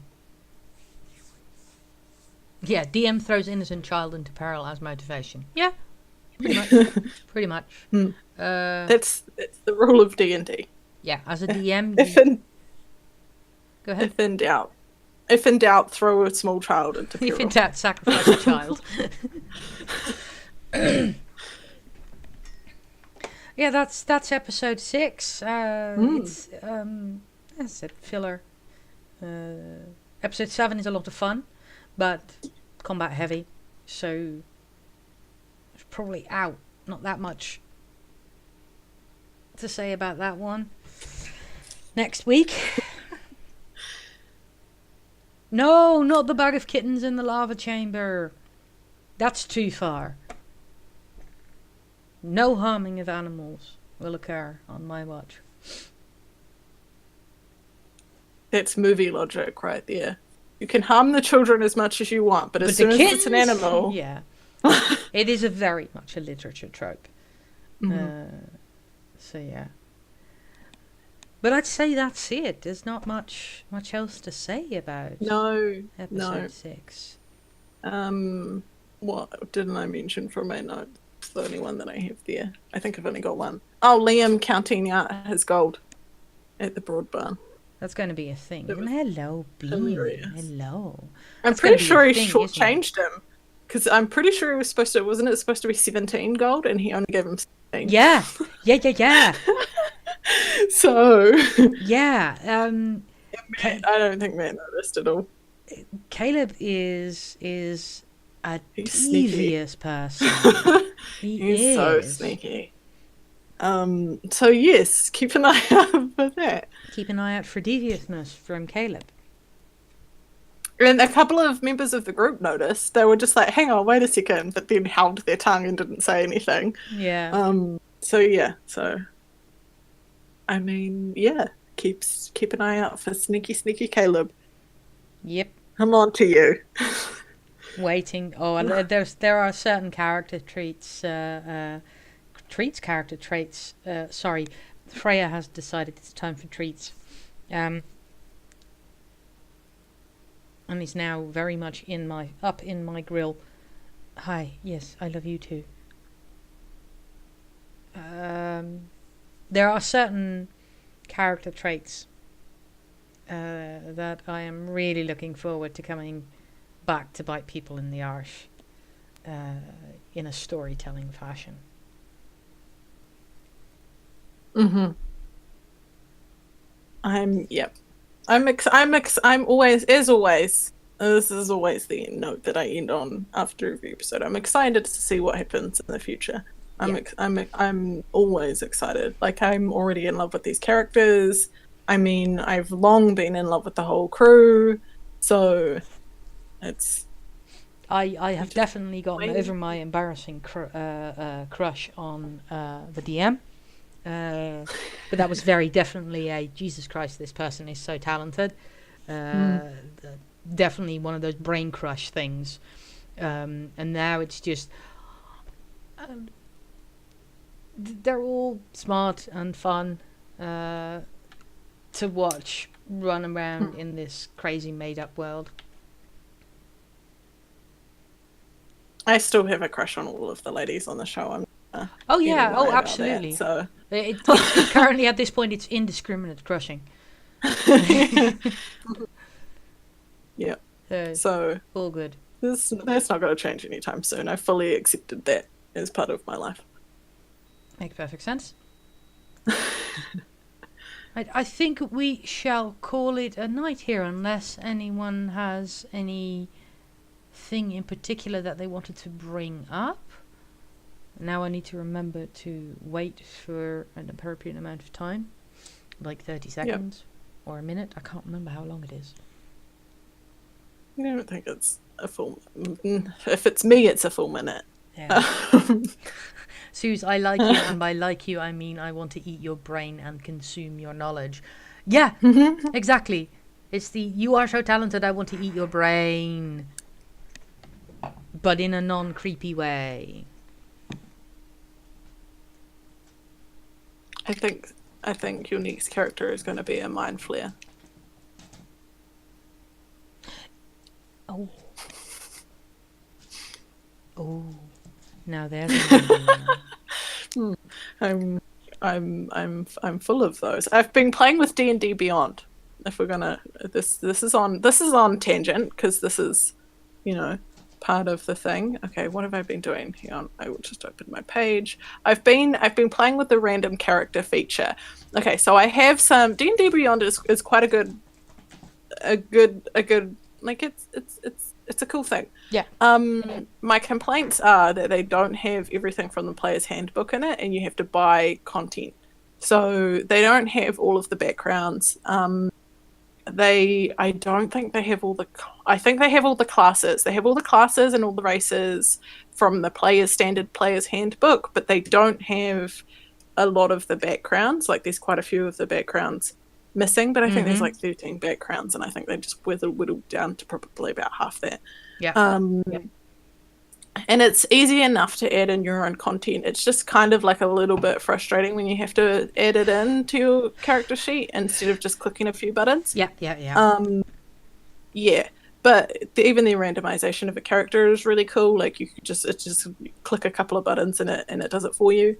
Yeah, DM throws innocent child into peril as motivation. Yeah, pretty much. Pretty much. That's the rule of D&D. Yeah, as a DM, go ahead. If in doubt, throw a small child into peril. If in doubt, sacrifice a child. Yeah, that's episode 6. It's that's a filler. Episode 7 is a lot of fun, but combat heavy, so it's probably out. Not that much to say about that one. Next week. No, not the bag of kittens in the lava chamber. That's too far. No harming of animals will occur on my watch. That's movie logic right there. You can harm the children as much as you want, but as soon as it's an animal... Yeah. It is very much a literature trope. So yeah. But I'd say that's it. There's not much else to say about episode 6. What didn't I mention from my notes? It's the only one that I have there. I think I've only got one. Oh, Liam counting out his gold at the Broad Barn. That's going to be a thing. Hello, Bean. Hello. I'm pretty sure he shortchanged him. Because I'm pretty sure it was supposed to be 17 gold, and he only gave him 16. Yeah. So... Yeah. I don't think Matt noticed at all. Caleb is a devious person. He's so sneaky. So yes, keep an eye out for that. Keep an eye out for deviousness from Caleb. And a couple of members of the group noticed. They were just like, hang on, wait a second, but then held their tongue and didn't say anything. Yeah. So yeah, so I mean, yeah, keep an eye out for sneaky Caleb. Yep. I'm on to you. Waiting. Oh, and there are certain character traits. Character traits. Sorry, Freya has decided it's time for treats. And he's now very much up in my grill. Hi, yes, I love you too. There are certain character traits that I am really looking forward to coming back to bite people in the arse in a storytelling fashion. Mm-hmm. I'm always, as always, this is always the note that I end on after every episode. I'm excited to see what happens in the future. I'm always excited. Like, I'm already in love with these characters. I mean, I've long been in love with the whole crew, so it's... I have definitely gotten over my embarrassing crush on the DM. But that was very definitely a Jesus Christ, this person is so talented. Definitely one of those brain crush things. And now it's just they're all smart and fun to watch run around in this crazy made up world. I still have a crush on all of the ladies on the show. Oh yeah, oh absolutely. That, so it currently at this point it's indiscriminate crushing. Yeah. So all good. That's not going to change anytime soon. I fully accepted that as part of my life. Makes perfect sense. I think we shall call it a night here, unless anyone has anything in particular that they wanted to bring up. Now I need to remember to wait for an appropriate amount of time, like 30 seconds or a minute. I can't remember how long it is. I don't think it's a full... If it's me, it's a full minute. Yeah. Suze, I like you, and by like you, I mean I want to eat your brain and consume your knowledge. Yeah, exactly. It's the, you are so talented, I want to eat your brain. But in a non-creepy way. I think your next character is going to be a mind flare. Oh. Oh. Now there's I'm full of those. I've been playing with D&D Beyond. If we're gonna this is on tangent because this is, part of the thing. Okay, what have I been doing? Hang on, I will just open my page. I've been playing with the random character feature. Okay, so I have some D&D Beyond is quite a good like it's a cool thing. Yeah. My complaints are that they don't have everything from the player's handbook in it, and you have to buy content. So they don't have all of the backgrounds. I don't think they have all the... I think they have all the classes. They have all the classes and all the races from the standard player's handbook, but they don't have a lot of the backgrounds. Like, there's quite a few of the backgrounds missing, but I think there's like 13 backgrounds, and I think they just whittled down to probably about half that. Yeah. And it's easy enough to add in your own content. It's just kind of like a little bit frustrating when you have to add it into your character sheet instead of just clicking a few buttons. Yeah. Yeah, but even the randomization of a character is really cool. Like, you could just click a couple of buttons and it does it for you.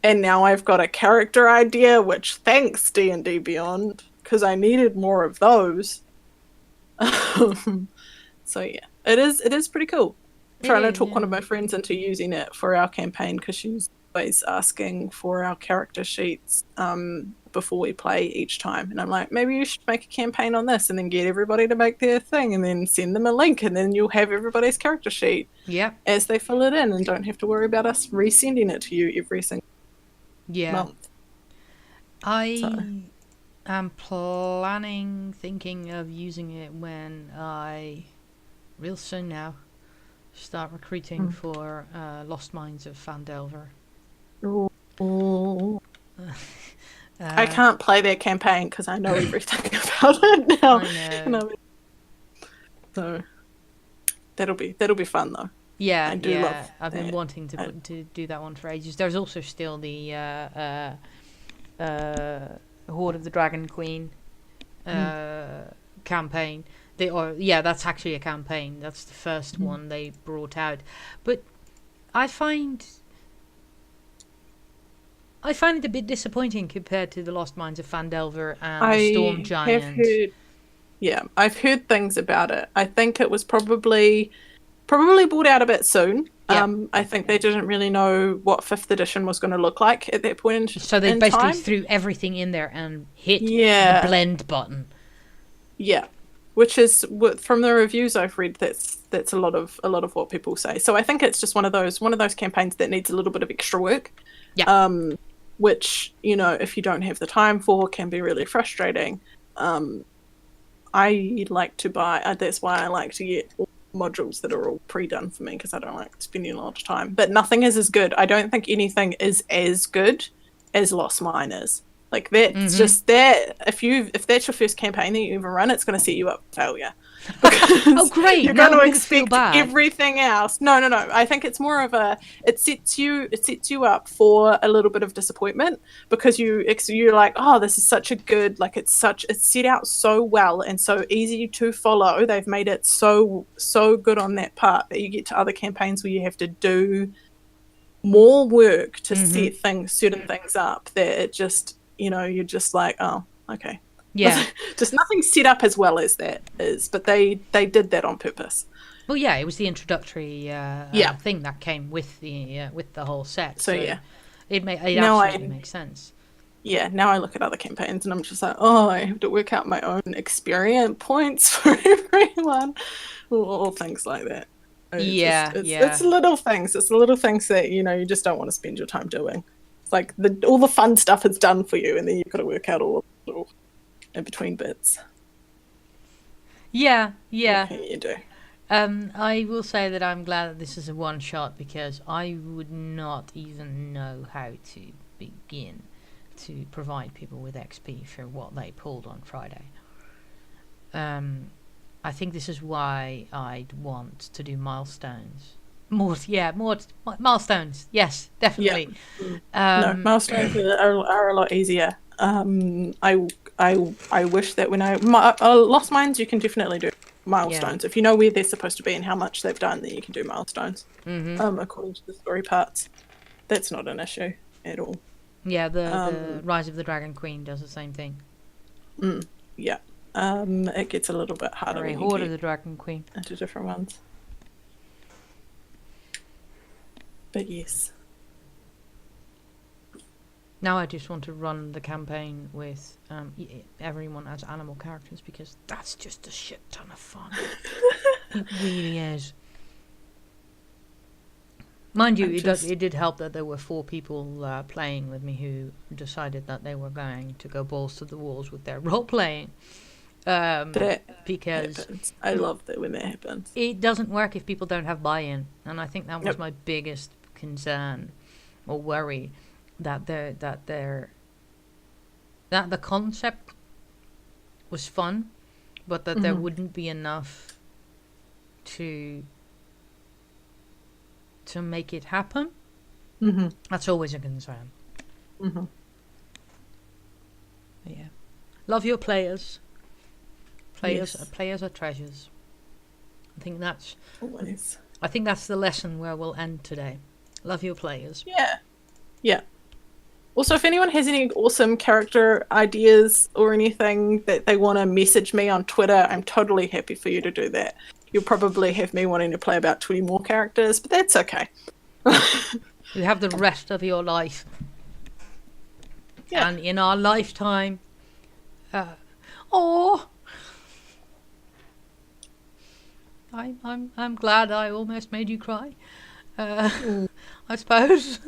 And now I've got a character idea, which thanks D&D Beyond, because I needed more of those. So yeah, it is pretty cool. Trying to talk one of my friends into using it for our campaign, because she's always asking for our character sheets before we play each time. And I'm like, maybe you should make a campaign on this and then get everybody to make their thing and then send them a link, and then you'll have everybody's character sheet as they fill it in, and don't have to worry about us resending it to you every single month. I'm thinking of using it when I, real soon now, start recruiting for Lost Mines of Phandelver. Ooh. I Uh, can't play their campaign because I know everything about it now. I know. So that'll be fun though. Yeah, I do yeah. love I've been that. wanting to do that one for ages. There's also still the Horde of the Dragon Queen campaign. That's actually a campaign. That's the first one they brought out. But I find it a bit disappointing compared to the Lost Mines of Phandelver and the Storm I have Giant. heard, yeah, I've heard things about it. I think it was probably brought out a bit soon. Yeah. I think they didn't really know what fifth edition was going to look like at that point So they in basically time. threw everything in there and hit the Yeah, blend button. yeah, which is from the reviews I've read. That's a lot of what people say. So I think it's just one of those campaigns that needs a little bit of extra work. Yeah. Which, you know, if you don't have the time for, can be really frustrating. I like to buy. That's why I like to get modules that are all pre-done for me, because I don't like spending a lot of time. But nothing is as good. I don't think anything is as good as Lost Mine is. Like that's just that. If that's your first campaign that you ever run, it's going to set you up for failure. Oh, great! You're Now going I'm to gonna feel expect bad. everything else. No. I think it's more of a. It sets you up for a little bit of disappointment, because you're like, oh, this is such a good, like it's set out so well and so easy to follow. They've made it so good on that part that you get to other campaigns where you have to do more work to set certain things up, that it just, you know, you're just like, oh, okay. Yeah. Just nothing set up as well as that is, but they did that on purpose. Well, yeah, it was the introductory thing that came with the whole set. So yeah, it now absolutely makes sense. Yeah, now I look at other campaigns and I'm just like, oh, I have to work out my own experience points for everyone, or things like that. It's little things. It's the little things that, you know, you just don't want to spend your time doing. It's like all the fun stuff is done for you, and then you've got to work out all the little in between bits. Yeah. What can you do? I will say that I'm glad that this is a one shot, because I would not even know how to begin to provide people with XP for what they pulled on Friday. I think this is why I'd want to do milestones. More milestones. Yes, definitely. Yeah. No, milestones are a lot easier. I wish that when Lost Mines, you can definitely do milestones. If you know where they're supposed to be and how much they've done, then you can do milestones. According to the story parts, that's not an issue at all. Yeah, the Rise of the Dragon Queen does the same thing. Yeah. It gets a little bit harder. Or Horde of the Dragon Queen. Into different ones. But yes. Now I just want to run the campaign with everyone as animal characters, because that's just a shit ton of fun. It really is. Mind you, it did help that there were 4 people playing with me who decided that they were going to go balls to the walls with their role playing. Because happens. I love that when that happens. It doesn't work if people don't have buy-in, and I think that was my biggest concern or worry, that the concept was fun, but that there wouldn't be enough to make it happen. That's always a concern. Yeah, love your players. Players are treasures. I think that's always. I think that's the lesson where we'll end today. Love your players. Yeah. Also, if anyone has any awesome character ideas or anything that they want to message me on Twitter, I'm totally happy for you to do that. You'll probably have me wanting to play about 20 more characters, but that's okay. You have the rest of your life. Yeah. And in our lifetime, I'm glad I almost made you cry. I suppose.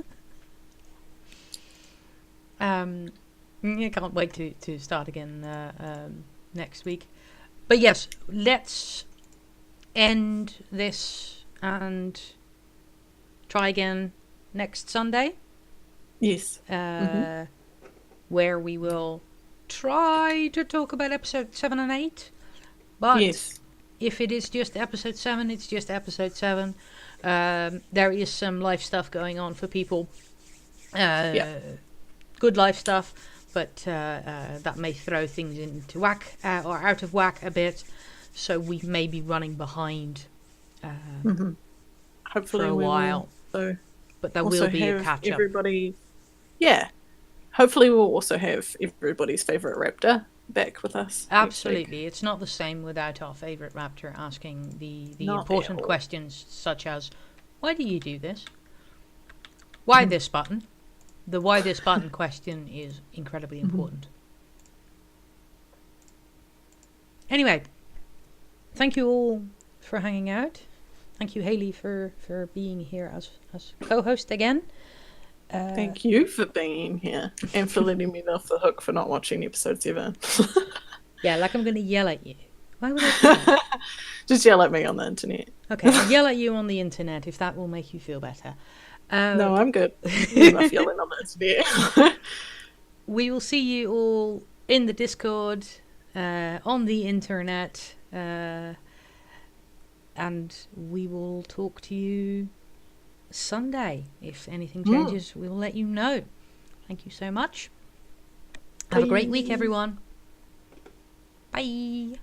I can't wait to start again next week. But yes, let's end this and try again next Sunday. Yes. Where we will try to talk about episode 7 and 8. But Yes. if it is just episode 7, it's just episode 7. There is some life stuff going on for people. Good life stuff, but that may throw things into whack or out of whack a bit. So we may be running behind Hopefully for a we while. Will, But there also will be a have catch up. everybody. Yeah. Hopefully we'll also have everybody's favourite raptor back with us. next week. Absolutely. It's not the same without our favourite raptor asking the Not important at all. questions such as, why do you do this? Why this button? The why this button question is incredibly important. Anyway, thank you all for hanging out. Thank you, Haley, for being here as co-host again. Thank you for being here and for letting me off the hook for not watching episode 7. Yeah, like I'm going to yell at you. Why would I do that? Just yell at me on the internet. Okay, I'll yell at you on the internet if that will make you feel better. No, I'm good. Enough yelling on the internet. We will see you all in the Discord, on the internet, and we will talk to you Sunday. If anything changes, we will let you know. Thank you so much. Have a great week, everyone. Bye.